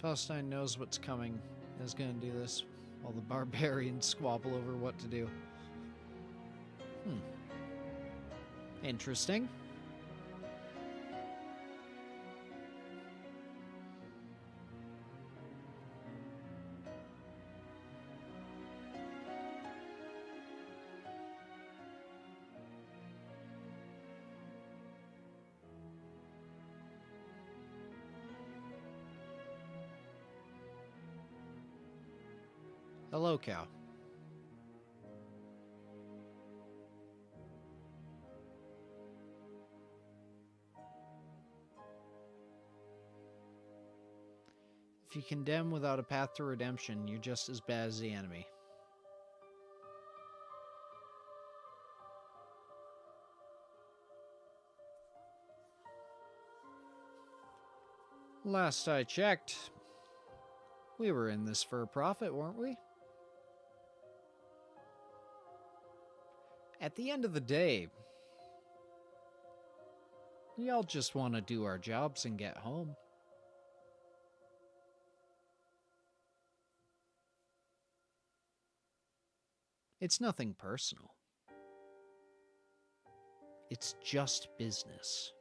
Faustine knows what's coming and is going to do this while the barbarians squabble over what to do. Interesting. Hello, cow. If you condemn without a path to redemption, you're just as bad as the enemy. Last I checked, we were in this for a profit, weren't we? At the end of the day, we all just want to do our jobs and get home. It's nothing personal. It's just business.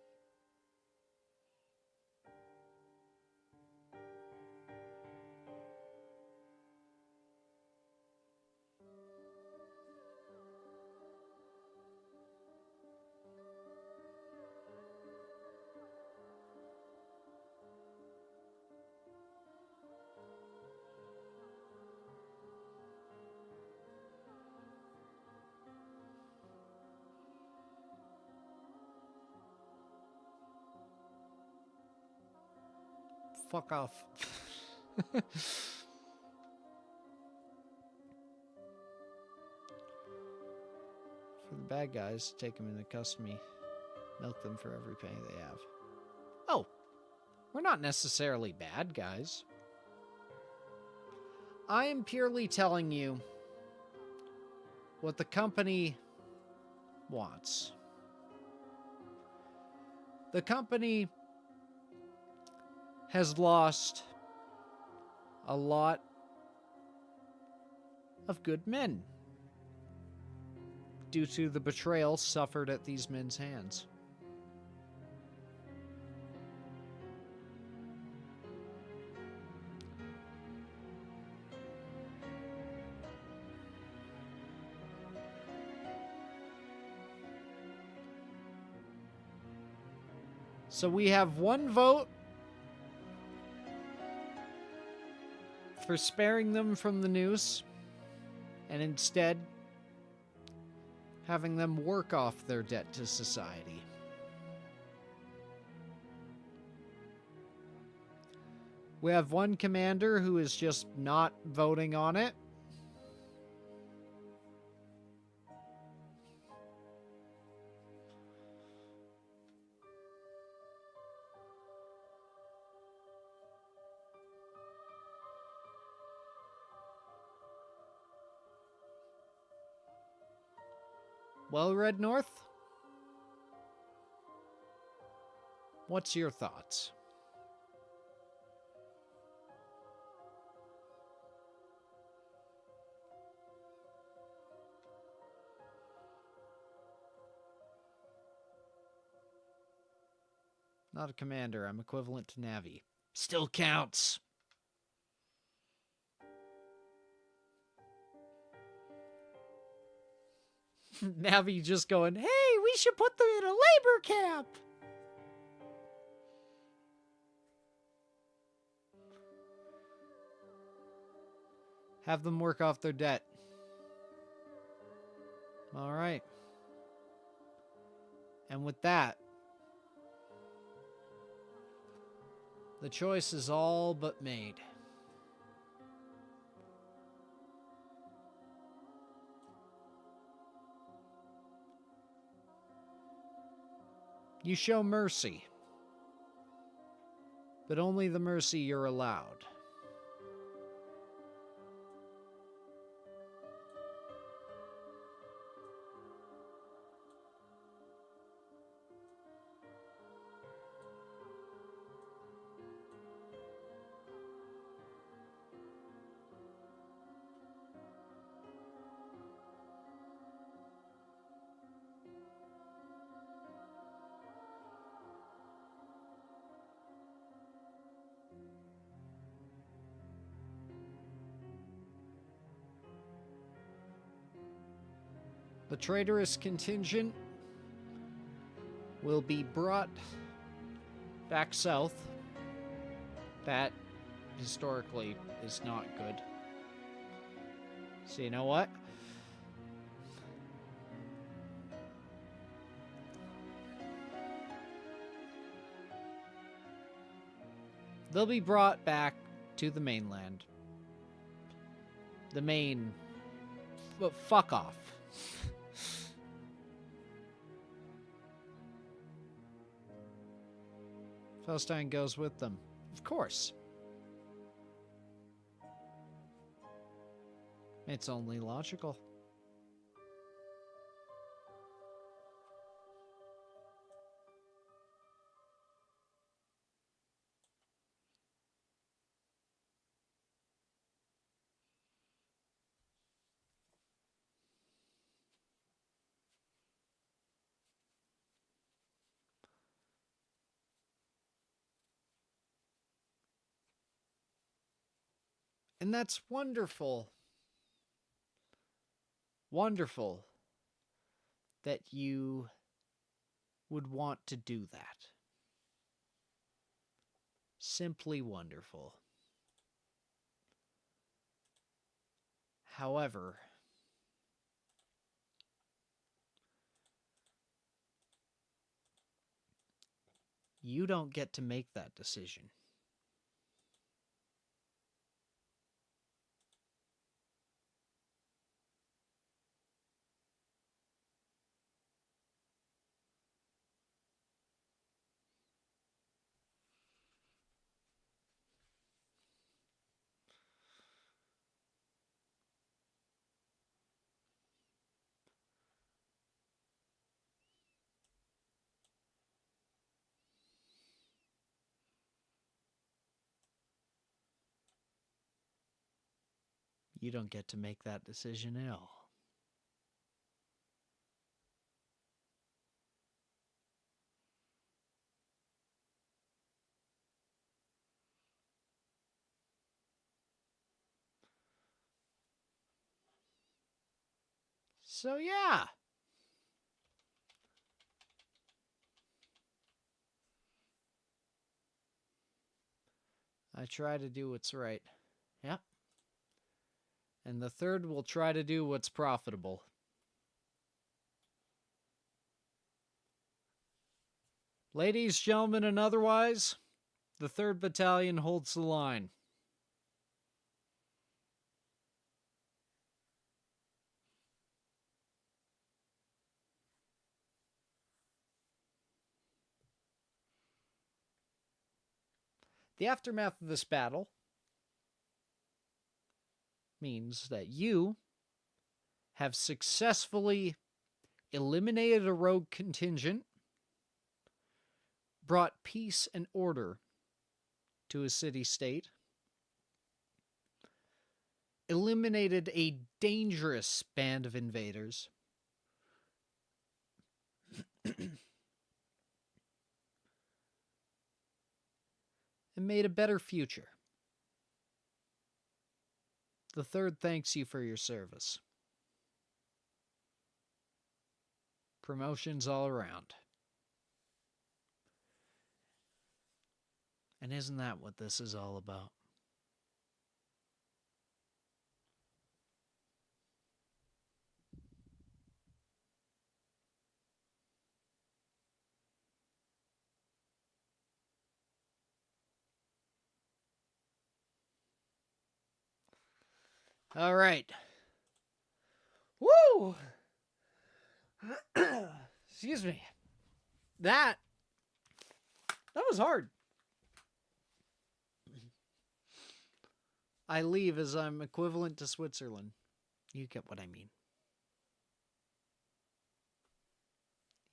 Fuck off. For the bad guys, take them into custody, milk them for every penny they have. Oh, we're not necessarily bad guys. I am purely telling you what the company wants. The company has lost a lot of good men due to the betrayal suffered at these men's hands. So we have one vote for sparing them from the noose and instead having them work off their debt to society. We have one commander who is just not voting on it. Well, Red North, what's your thoughts? Not a commander, I'm equivalent to Navi. Still counts. Navi just going, hey, we should put them in a labor camp. Have them work off their debt. All right. And with that, the choice is all but made. You show mercy, but only the mercy you're allowed. The traitorous contingent will be brought back south. That, historically, is not good. So you know what? They'll be brought back to the mainland. The main... fuck off. Felstein goes with them. Of course. It's only logical. And that's wonderful. Wonderful that you would want to do that. Simply wonderful. However, you don't get to make that decision. You don't get to make that decision at all. So yeah. I try to do what's right. Yep. And the third will try to do what's profitable. Ladies, gentlemen, and otherwise, the 3rd Battalion holds the line. The aftermath of this battle means that you have successfully eliminated a rogue contingent, brought peace and order to a city-state, eliminated a dangerous band of invaders, and made a better future. The 3rd thanks you for your service. Promotions all around. And isn't that what this is all about? All right. Woo! Excuse me. That was hard. I leave as I'm equivalent to Switzerland. You get what I mean.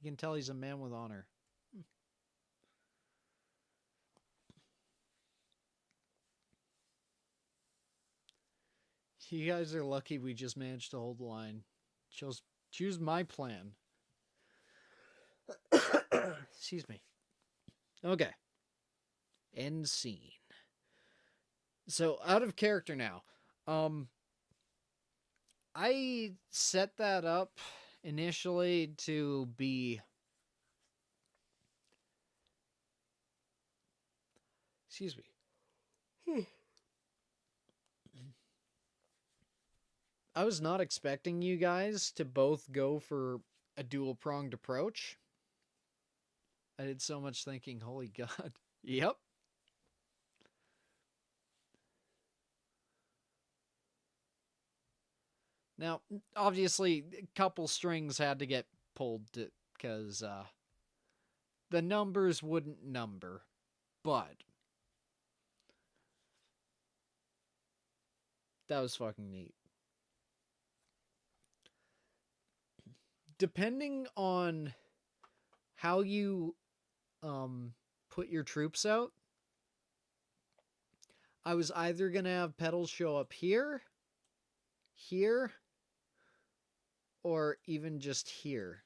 You can tell he's a man with honor. You guys are lucky we just managed to hold the line. Choose my plan. Excuse me. Okay. End scene. So, out of character now. I set that up initially to be... Excuse me. I was not expecting you guys to both go for a dual-pronged approach. I did so much thinking, holy God. Yep. Now, obviously, a couple strings had to get pulled because the numbers wouldn't number. But That was fucking neat. Depending on how you put your troops out, I was either going to have Peddles show up here, here, or even just here.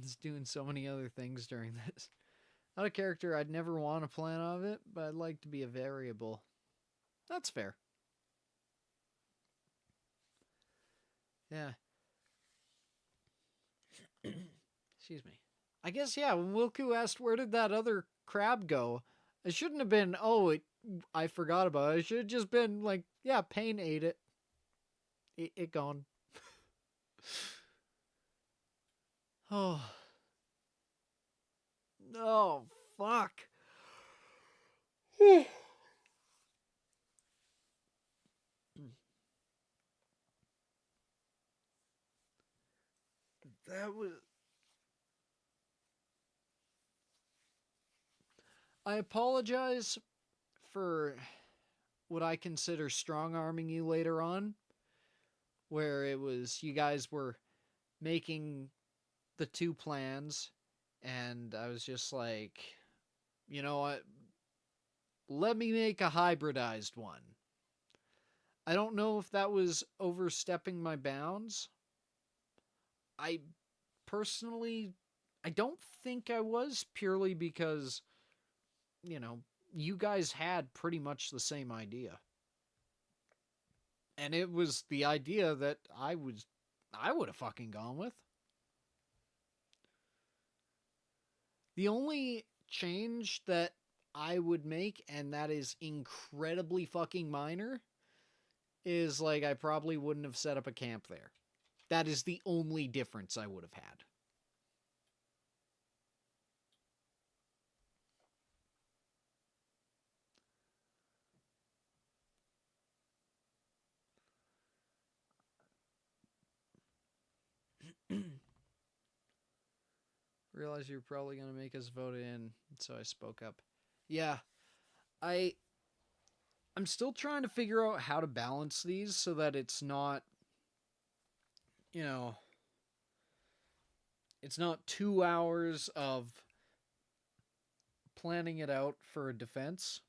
It's doing so many other things during this. Not a character I'd never want to plan of it, but I'd like to be a variable. That's fair. Yeah. Excuse me. I guess, yeah, when Wilku asked where did that other crab go, it shouldn't have been, oh, I forgot about it. It should have just been like, yeah, Pain ate it. It gone. Oh. Oh, fuck. That was... I apologize for what I consider strong-arming you later on, where it was you guys were making the two plans, and I was just like, you know what, let me make a hybridized one. I don't know if that was overstepping my bounds. I personally, I don't think I was, purely because, you know, you guys had pretty much the same idea. And it was the idea that I would have fucking gone with. The only change that I would make, and that is incredibly fucking minor, is like I probably wouldn't have set up a camp there. That is the only difference I would have had. Realize you're probably going to make us vote in, so I spoke up. Yeah, I'm still trying to figure out how to balance these so that it's not, you know, it's not 2 hours of planning it out for a defense.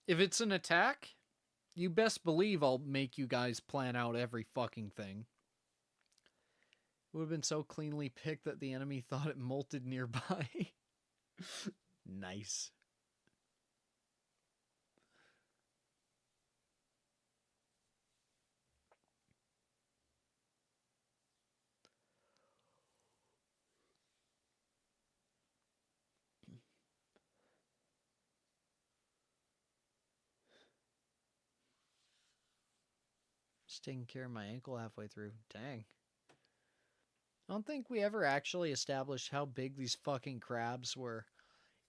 If it's an attack, you best believe I'll make you guys plan out every fucking thing. It would have been so cleanly picked that the enemy thought it molted nearby. Nice. Just taking care of my ankle halfway through. Dang. I don't think we ever actually established how big these fucking crabs were.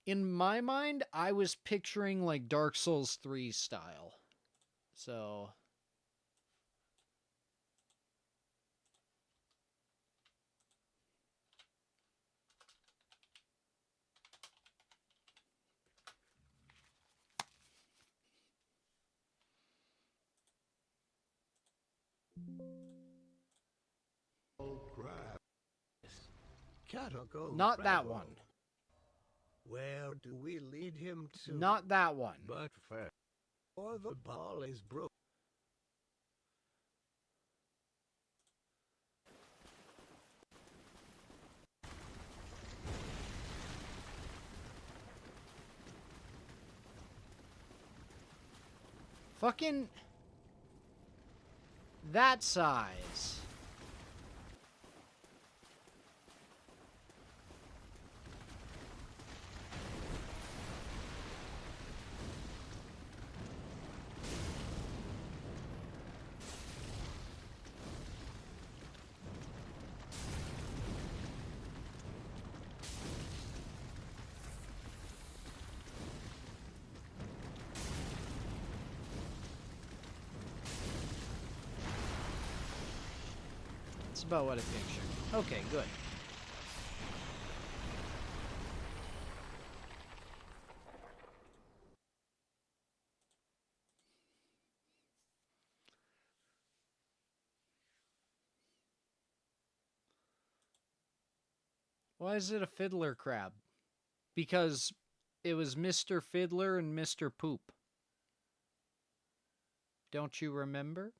In my mind, I was picturing like Dark Souls 3 style. So... Not that one. Where do we lead him to? Not that one. But first, or the ball is broke. Fucking... that size. That's about what I pictured. Okay, good. Why is it a fiddler crab? Because it was Mr. Fiddler and Mr. Poop. Don't you remember?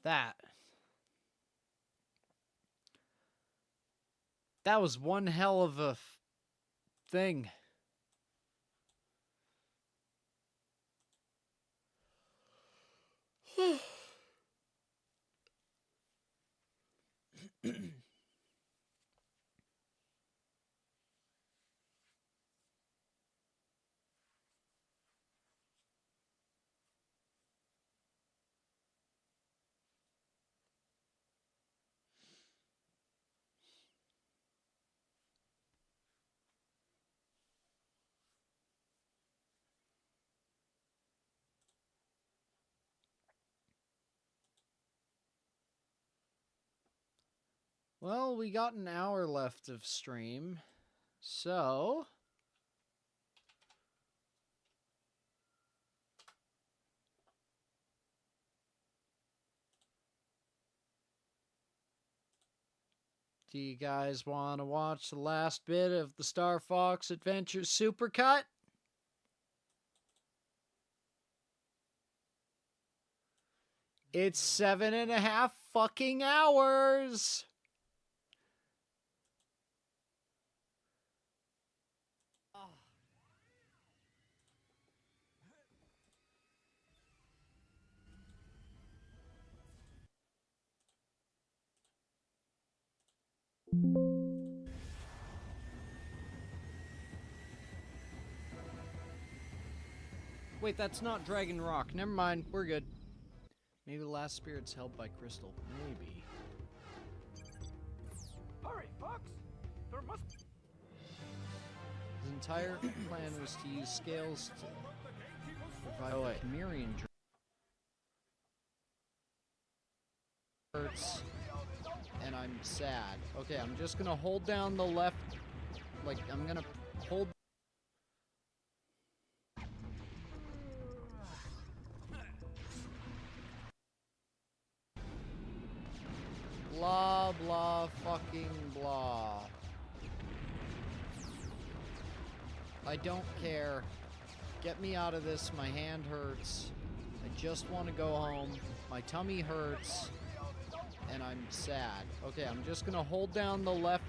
That was one hell of a thing. Well, we got an hour left of stream, so do you guys want to watch the last bit of the Star Fox Adventures Supercut? It's 7.5 fucking hours! Wait, that's not Dragon Rock. Never mind, we're good. Maybe the last spirit's held by Crystal. Maybe. Hurry, Fox! There must... His entire plan was to use scales to provide Chimerian hurts, and I'm sad. Okay, I'm just gonna hold down the left, like, I'm gonna hold... Blah, blah, fucking blah. I don't care. Get me out of this. My hand hurts. I just want to go home. My tummy hurts. And I'm sad. Okay, I'm just gonna hold down the left...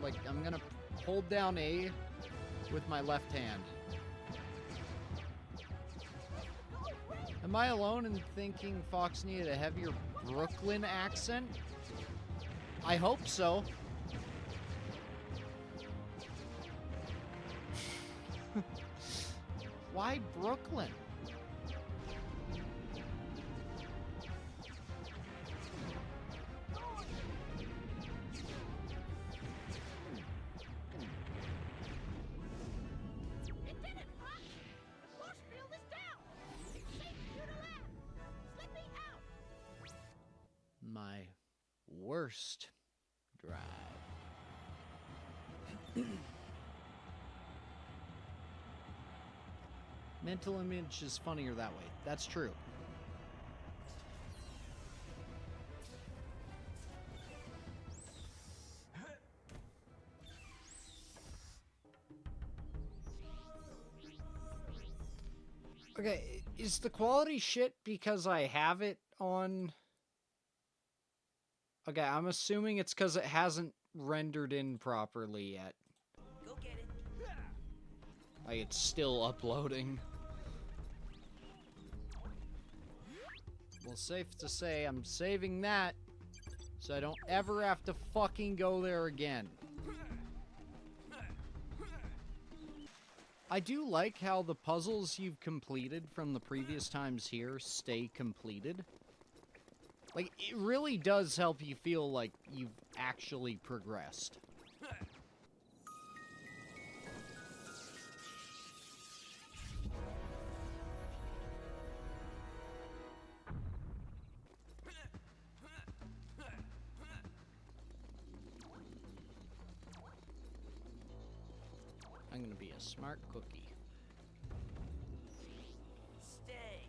Like, I'm gonna hold down A with my left hand. Am I alone in thinking Fox needed a heavier Brooklyn accent? I hope so. Why Brooklyn? My worst drive. Mental image is funnier that way. That's true. Okay, is the quality shit because I have it on... Okay, I'm assuming it's because it hasn't rendered in properly yet. Go get it. Like, it's still uploading. Well, safe to say, I'm saving that so I don't ever have to fucking go there again. I do like how the puzzles you've completed from the previous times here stay completed. Like, it really does help you feel like you've actually progressed. I'm gonna be a smart cookie. Stay.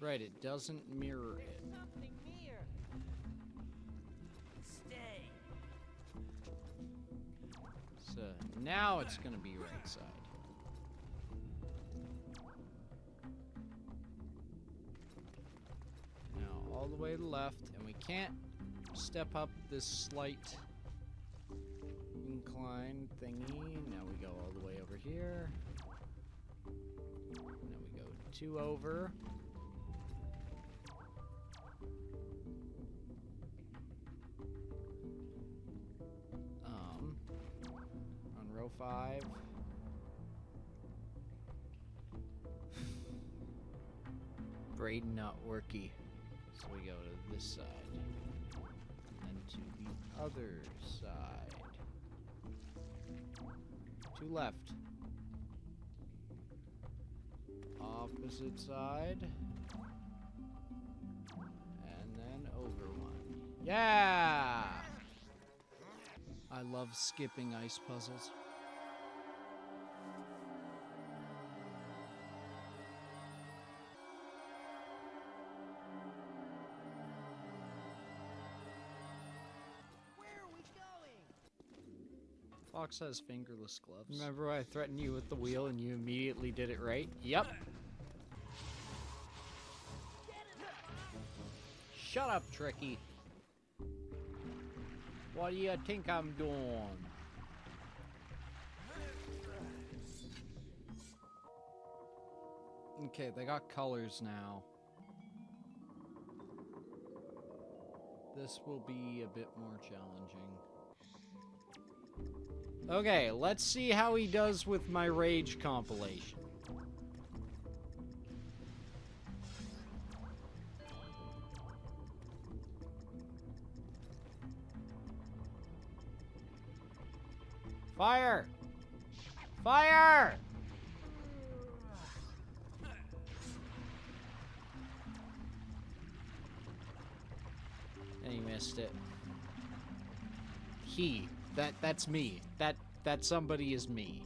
Right, it doesn't mirror it. Something near. Stay. So now it's gonna be right side. Now all the way to the left, and we can't step up this slight incline thingy. Now we go all the way over here. Now we go 2 over. On row 5. Braid not worky. So we go to this side. And to the other side. 2 left. Opposite side. And then over 1. Yeah! I love skipping ice puzzles. Where are we going? Fox has fingerless gloves. Remember when I threatened you with the wheel and you immediately did it right? Yep. Shut up, Tricky. What do you think I'm doing? Okay, they got colors now. This will be a bit more challenging. Okay, let's see how he does with my rage compilation. Fire! Fire! And he missed it. That's me. That somebody is me.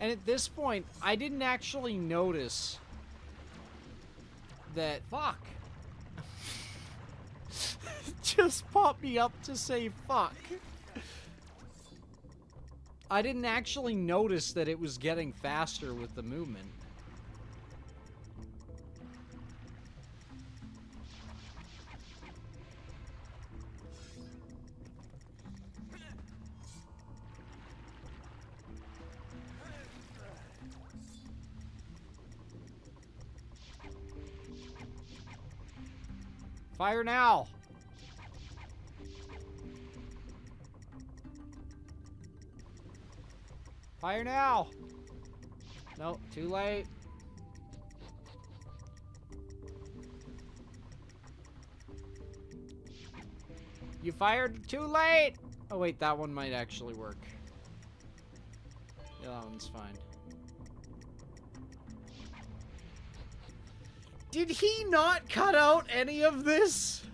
And at this point, I didn't actually notice that... Fuck! Just popped me up to say fuck. I didn't actually notice that it was getting faster with the movement. Fire now! Fire now! Nope, too late. You fired too late! Oh wait, that one might actually work. Yeah, that one's fine. Did he not cut out any of this?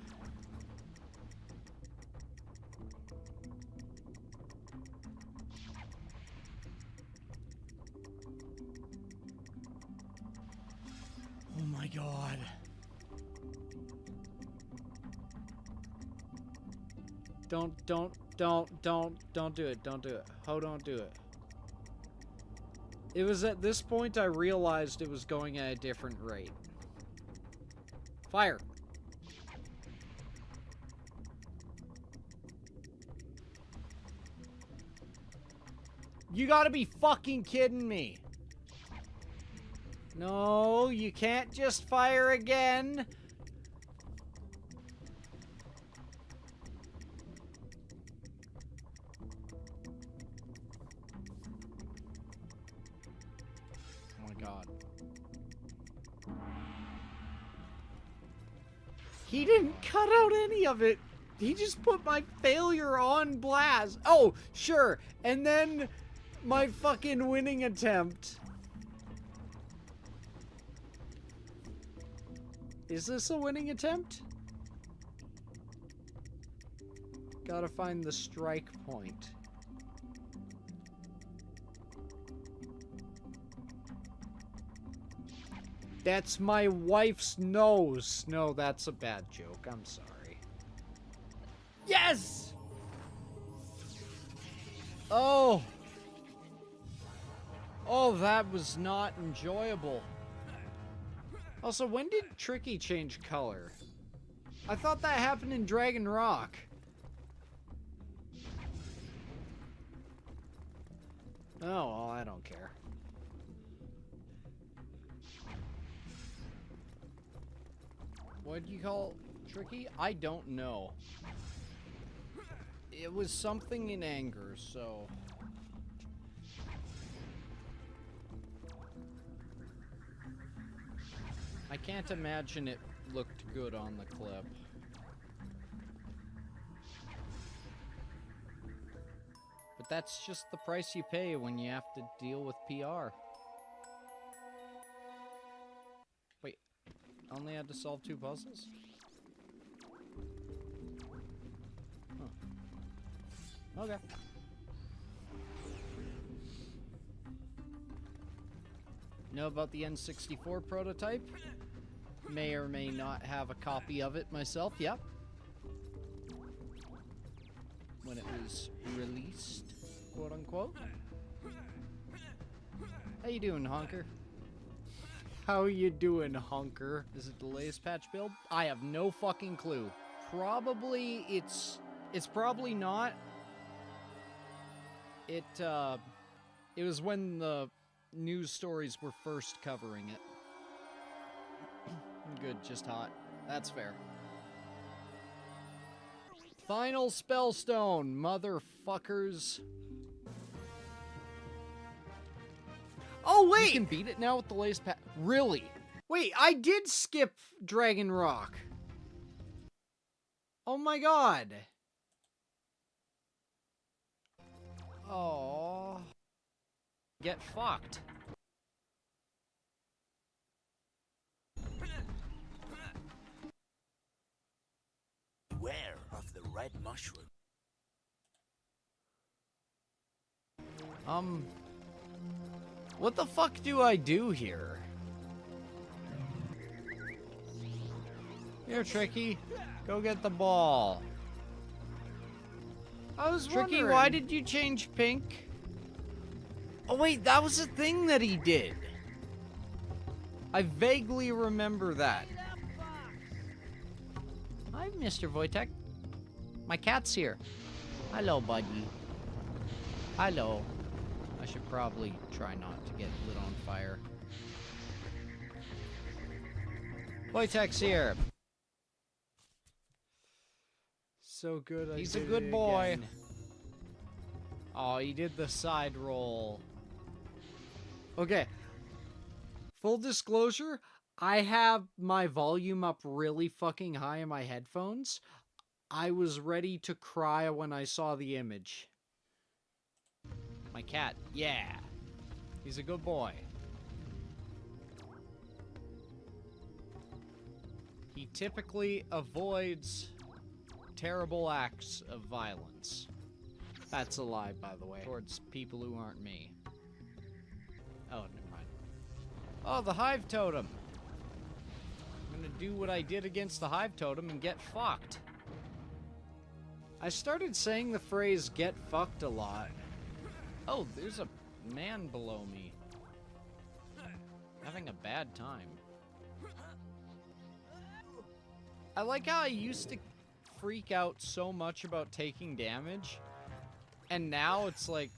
Oh my god. Don't do it. Don't do it. Oh, don't do it. It was at this point I realized it was going at a different rate. Fire. You gotta be fucking kidding me. No, you can't just fire again. Oh my god. He didn't cut out any of it. He just put my failure on blast. Oh, sure. And then My fucking winning attempt. Is this a winning attempt? Gotta find the strike point. That's my wife's nose. No, that's a bad joke. I'm sorry. Yes! Oh! Oh, that was not enjoyable. Also, when did Tricky change color? I thought that happened in Dragon Rock. Oh, well, I don't care. What do you call Tricky? I don't know. It was something in anger, so... I can't imagine it looked good on the clip. But that's just the price you pay when you have to deal with PR. Wait, I only had to solve 2 puzzles? Huh. Okay. Know about the N64 prototype? May or may not have a copy of it myself, yep. When it was released, quote unquote. How you doing, Honker? How you doing, Honker? Is it the latest patch build? I have no fucking clue. Probably it's probably not. It was when the news stories were first covering it. Good, just hot. That's fair. Final spellstone, motherfuckers. Oh, wait! You can beat it now with the latest patch. Really? Wait, I did skip Dragon Rock. Oh my god. Oh. Get fucked. Beware of the red mushroom. What the fuck do I do here? Here, Tricky. Go get the ball. I was Tricky, wondering. Why did you change pink? Oh wait, that was a thing that he did. I vaguely remember that. Hi, Mr. Wojtek. My cat's here. Hello, buddy. Hello. I should probably try not to get lit on fire. Wojtek's here. So good. He's a good boy. Again. Oh, he did the side roll. Okay. Full disclosure, I have my volume up really fucking high in my headphones. I was ready to cry when I saw the image. My cat, yeah. He's a good boy. He typically avoids terrible acts of violence. That's a lie, by the way. Towards people who aren't me. Oh, never mind. Oh, the hive totem. I'm gonna do what I did against the hive totem and get fucked. I started saying the phrase get fucked a lot. Oh, there's a man below me. Having a bad time. I like how I used to freak out so much about taking damage. And now it's like,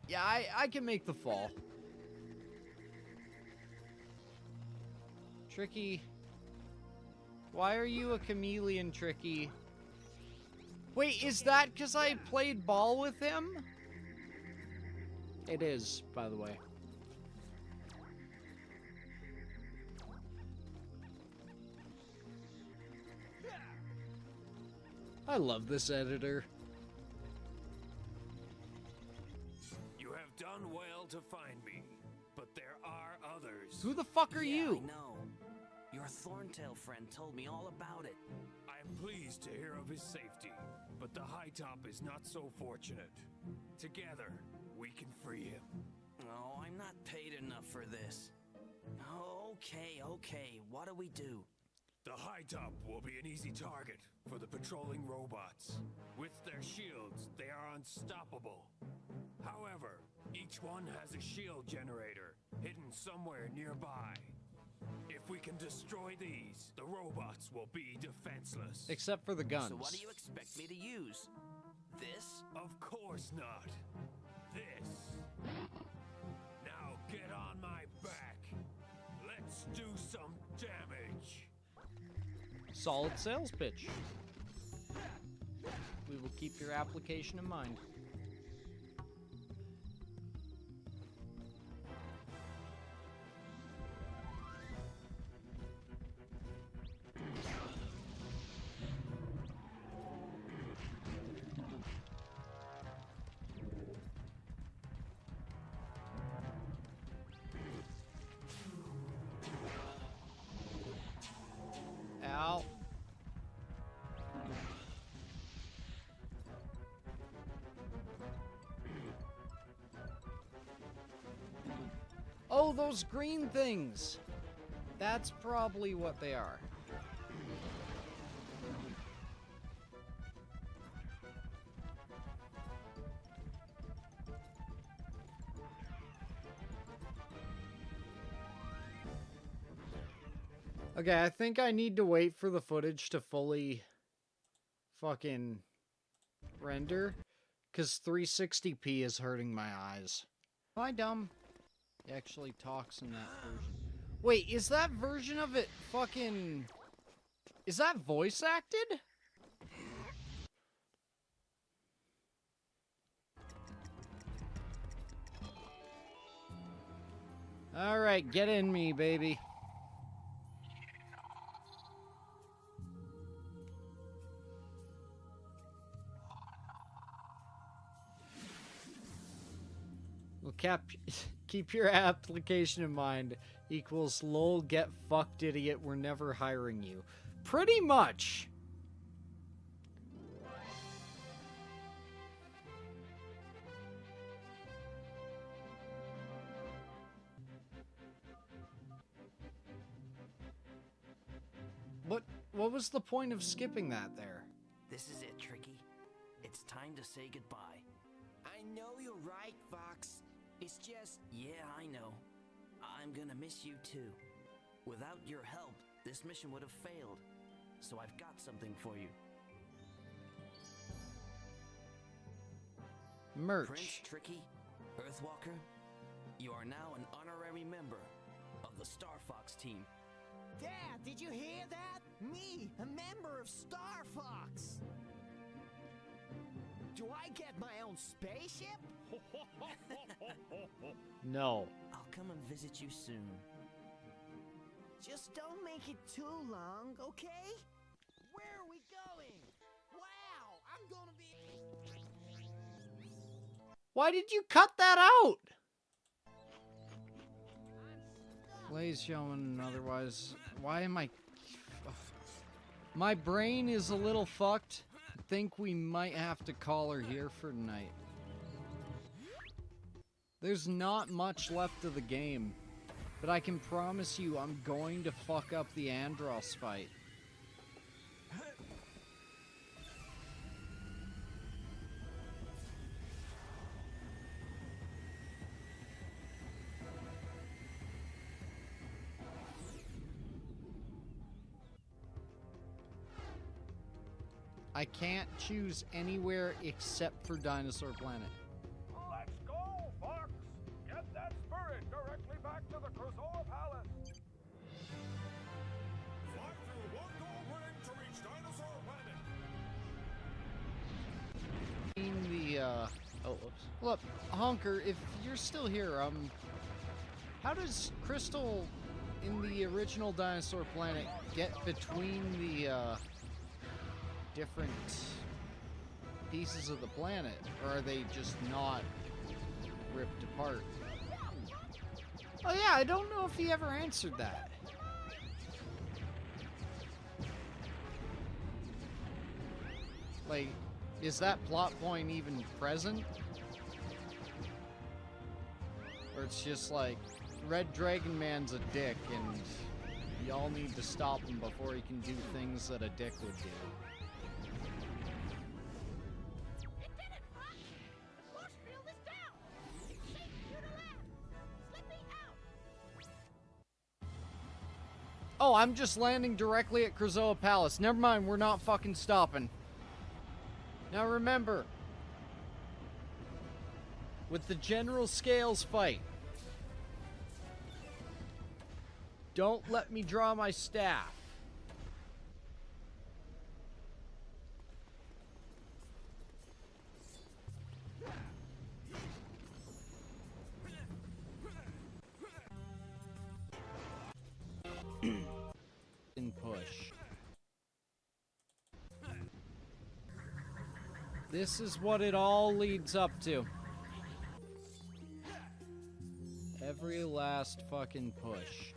yeah, I can make the fall. Tricky. Why are you a chameleon, Tricky? Wait, is that because I played ball with him? It is, by the way. I love this editor. You have to find me, but there are others. Who the fuck are Yeah, you? I know. Your Thorntail friend told me all about it. I am pleased to hear of his safety, but the High Top is not so fortunate. Together, we can free him. Oh, I'm not paid enough for this. Okay. What do we do? The High Top will be an easy target for the patrolling robots. With their shields, they are unstoppable. However, each one has a shield generator hidden somewhere nearby. If we can destroy these, the robots will be defenseless. Except for the guns. So what do you expect me to use? This? Of course not. This. Now get on my back. Let's do some damage. Solid sales pitch. We will keep your application in mind. Ow. Oh, those green things! That's probably what they are. Okay, I think I need to wait for the footage to fully fucking render, because 360p is hurting my eyes. Am I dumb? It actually talks in that version. Wait, is that version of it fucking... Is that voice acted? Alright, get in me, baby. Well, keep your application in mind. Equals lol get fucked idiot, we're never hiring you. Pretty much. What was the point of skipping that there? This is it, Tricky. It's time to say goodbye. I know you're right, Fox. It's just... Yeah, I know. I'm gonna miss you too. Without your help, this mission would have failed. So I've got something for you. Merch. Prince Tricky, Earthwalker, you are now an honorary member of the Star Fox team. Dad, did you hear that? Me, a member of Star Fox. Do I get my own spaceship? No. I'll come and visit you soon. Just don't make it too long, okay? Where are we going? Wow, I'm gonna be... Why did you cut that out? Ladies, gentlemen, otherwise, why am I... Ugh. My brain is a little fucked. I think we might have to call her here for tonight. There's not much left of the game, but I can promise you I'm going to fuck up the Andros fight. I can't choose anywhere except for Dinosaur Planet. Let's go, Fox! Get that spirit directly back to the Krazoa Palace! Fly through one gold ring to reach Dinosaur Planet! Oh, whoops. Look, Honker, if you're still here, how does Crystal in the original Dinosaur Planet get between the, different pieces of the planet, or are they just not ripped apart? Oh yeah, I don't know if he ever answered that. Like, is that plot point even present? Or it's just like, Red Dragon Man's a dick and y'all need to stop him before he can do things that a dick would do. It didn't, Fox! The force field is down! It's shaking you to land! Slip me out! Oh, I'm just landing directly at Krazoa Palace. Never mind, we're not fucking stopping. Now remember, with the General Scales fight, don't let me draw my staff. And push. This is what it all leads up to. Every last fucking push.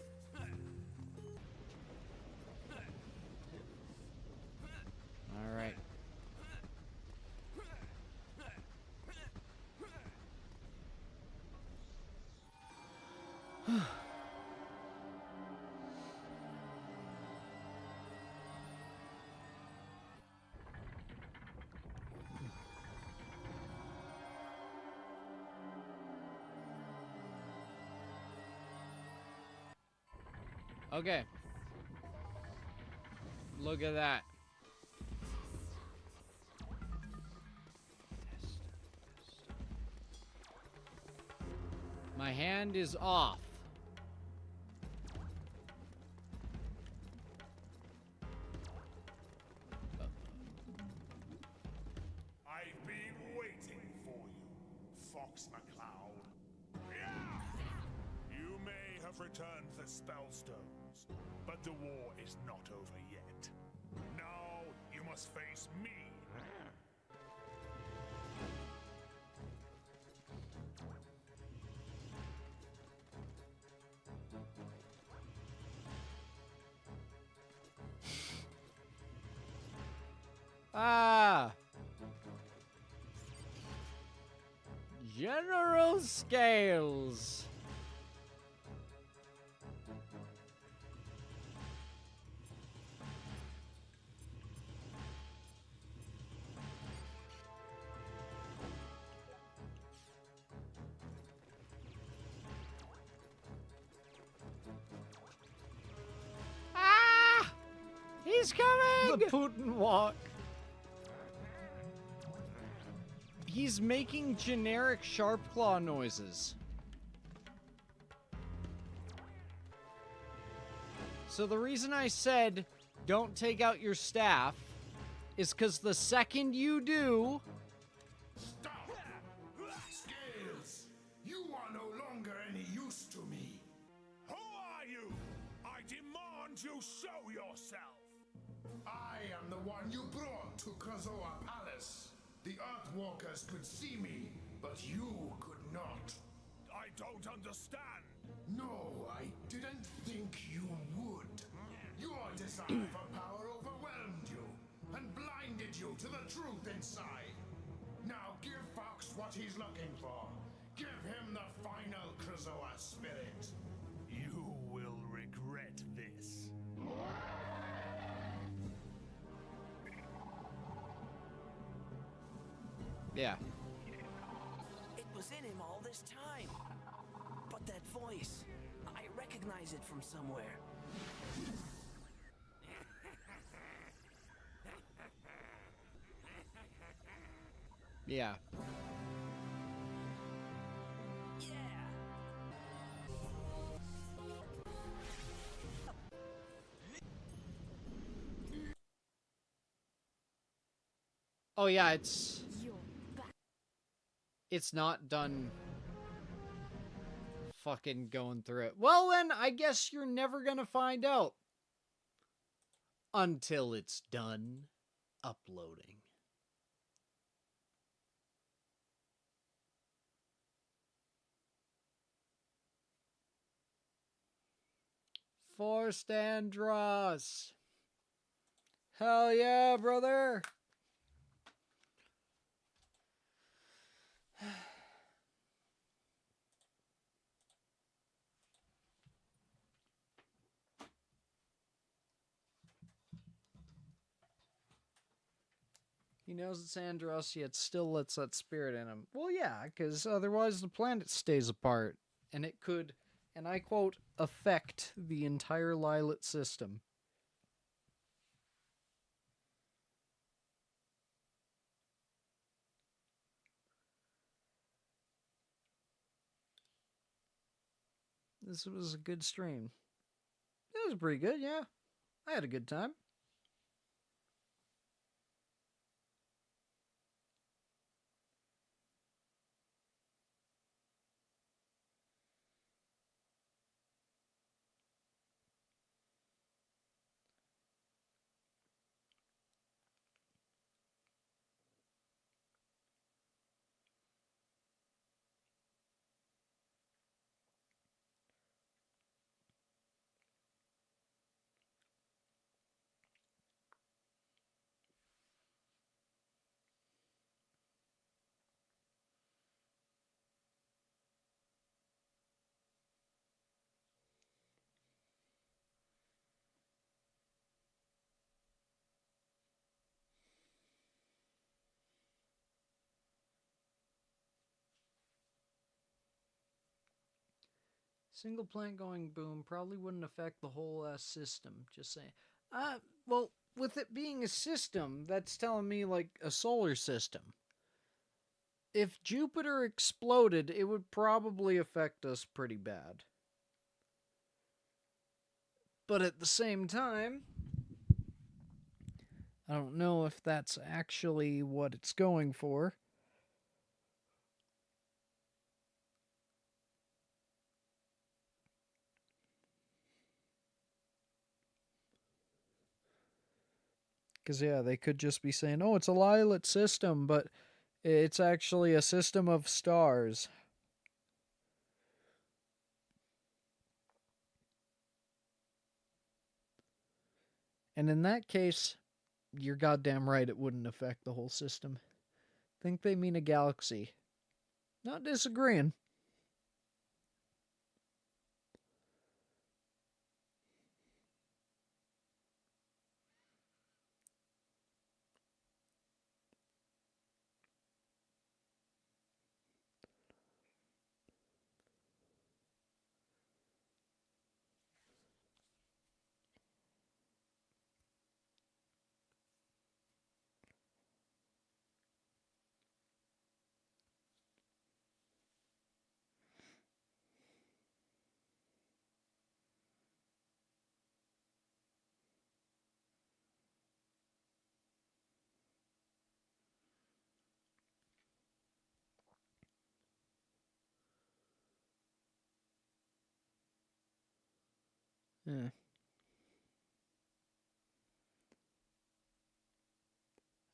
Alright. Okay. Look at that. My hand is off. I've been waiting for you, Fox McCloud. You may have returned the spellstones, but the war is not over yet. Now you must face me. Ah! General Scales. Ah! He's coming! The Putin walk. He's making generic sharp claw noises. So the reason I said don't take out your staff is because the second you do... Stop! Scales! You are no longer any use to me. Who are you? I demand you show yourself. I am the one you brought to Krazoa Palace. The Earthwalkers could see me, but you could not. I don't understand. No, I didn't think you would. Your desire for power overwhelmed you and blinded you to the truth inside. Now give Fox what he's looking for. Give him the final Krazoa spirit. You will regret this. Yeah. It was in him all this time. But that voice, I recognize it from somewhere. Yeah. Yeah. Oh yeah, it's not done fucking going through it. Well then, I guess you're never gonna find out. Until it's done uploading. Reinforced Andros. Hell yeah, brother. He knows it's Andros, yet still lets that spirit in him. Well, yeah, because otherwise the planet stays apart, and it could, and I quote, affect the entire Lilith system. This was a good stream. It was pretty good, yeah. I had a good time. Single plant going boom probably wouldn't affect the whole system. Just saying. Well, with it being a system, that's telling me like a solar system. If Jupiter exploded, it would probably affect us pretty bad. But at the same time, I don't know if that's actually what it's going for. Because, yeah, they could just be saying, oh, it's a Lilith system, but it's actually a system of stars. And in that case, you're goddamn right it wouldn't affect the whole system. Think they mean a galaxy. Not disagreeing. Yeah.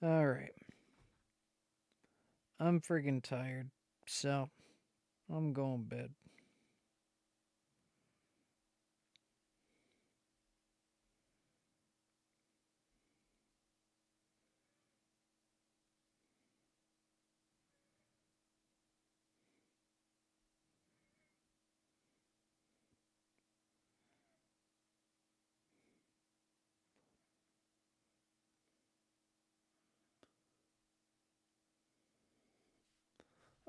Alright. I'm friggin' tired, so I'm going to bed.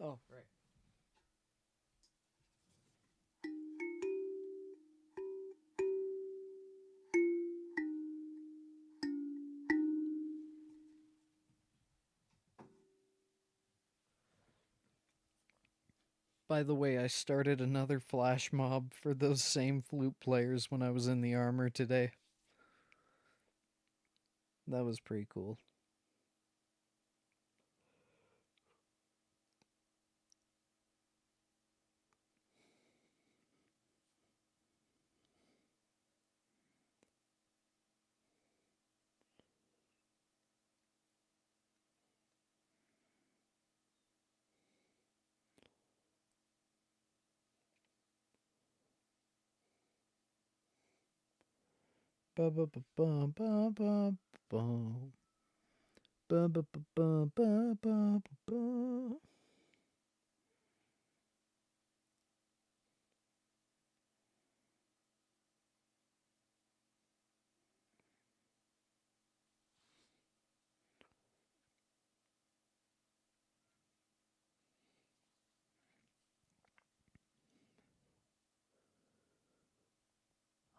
Oh, right. By the way, I started another flash mob for those same flute players when I was in the armor today. That was pretty cool. Ba ba ba ba ba ba ba. Ba ba ba ba ba ba ba.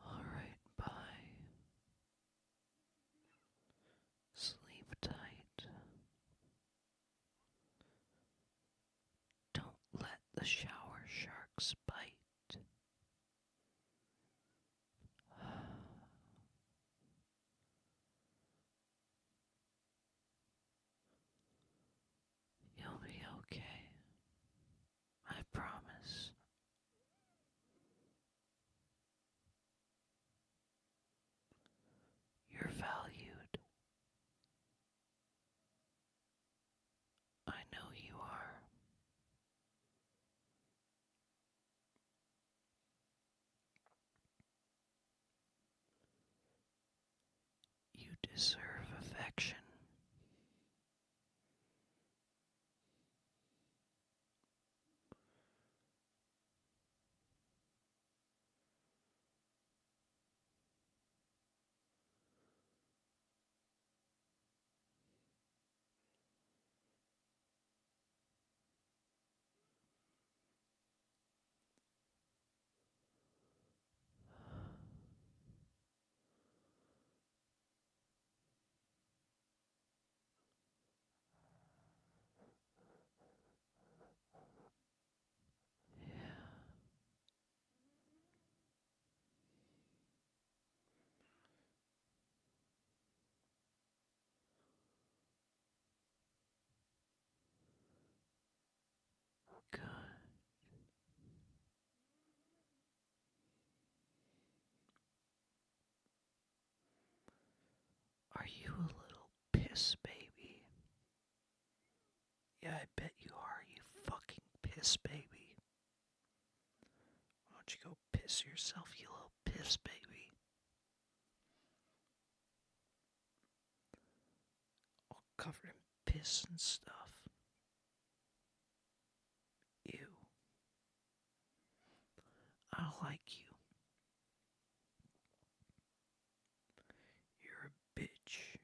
All right, bye. Sleep tight. Don't let the shower sharks bite. You'll be okay. I promise. You're valued. I know you are. You deserve affection. Good. Are you a little piss baby? Yeah, I bet you are, you fucking piss baby. Why don't you go piss yourself, you little piss baby? All covered in piss and stuff. Ew. I don't like you. You're a bitch.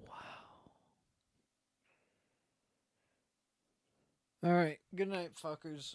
Wow. Alright, good night, fuckers.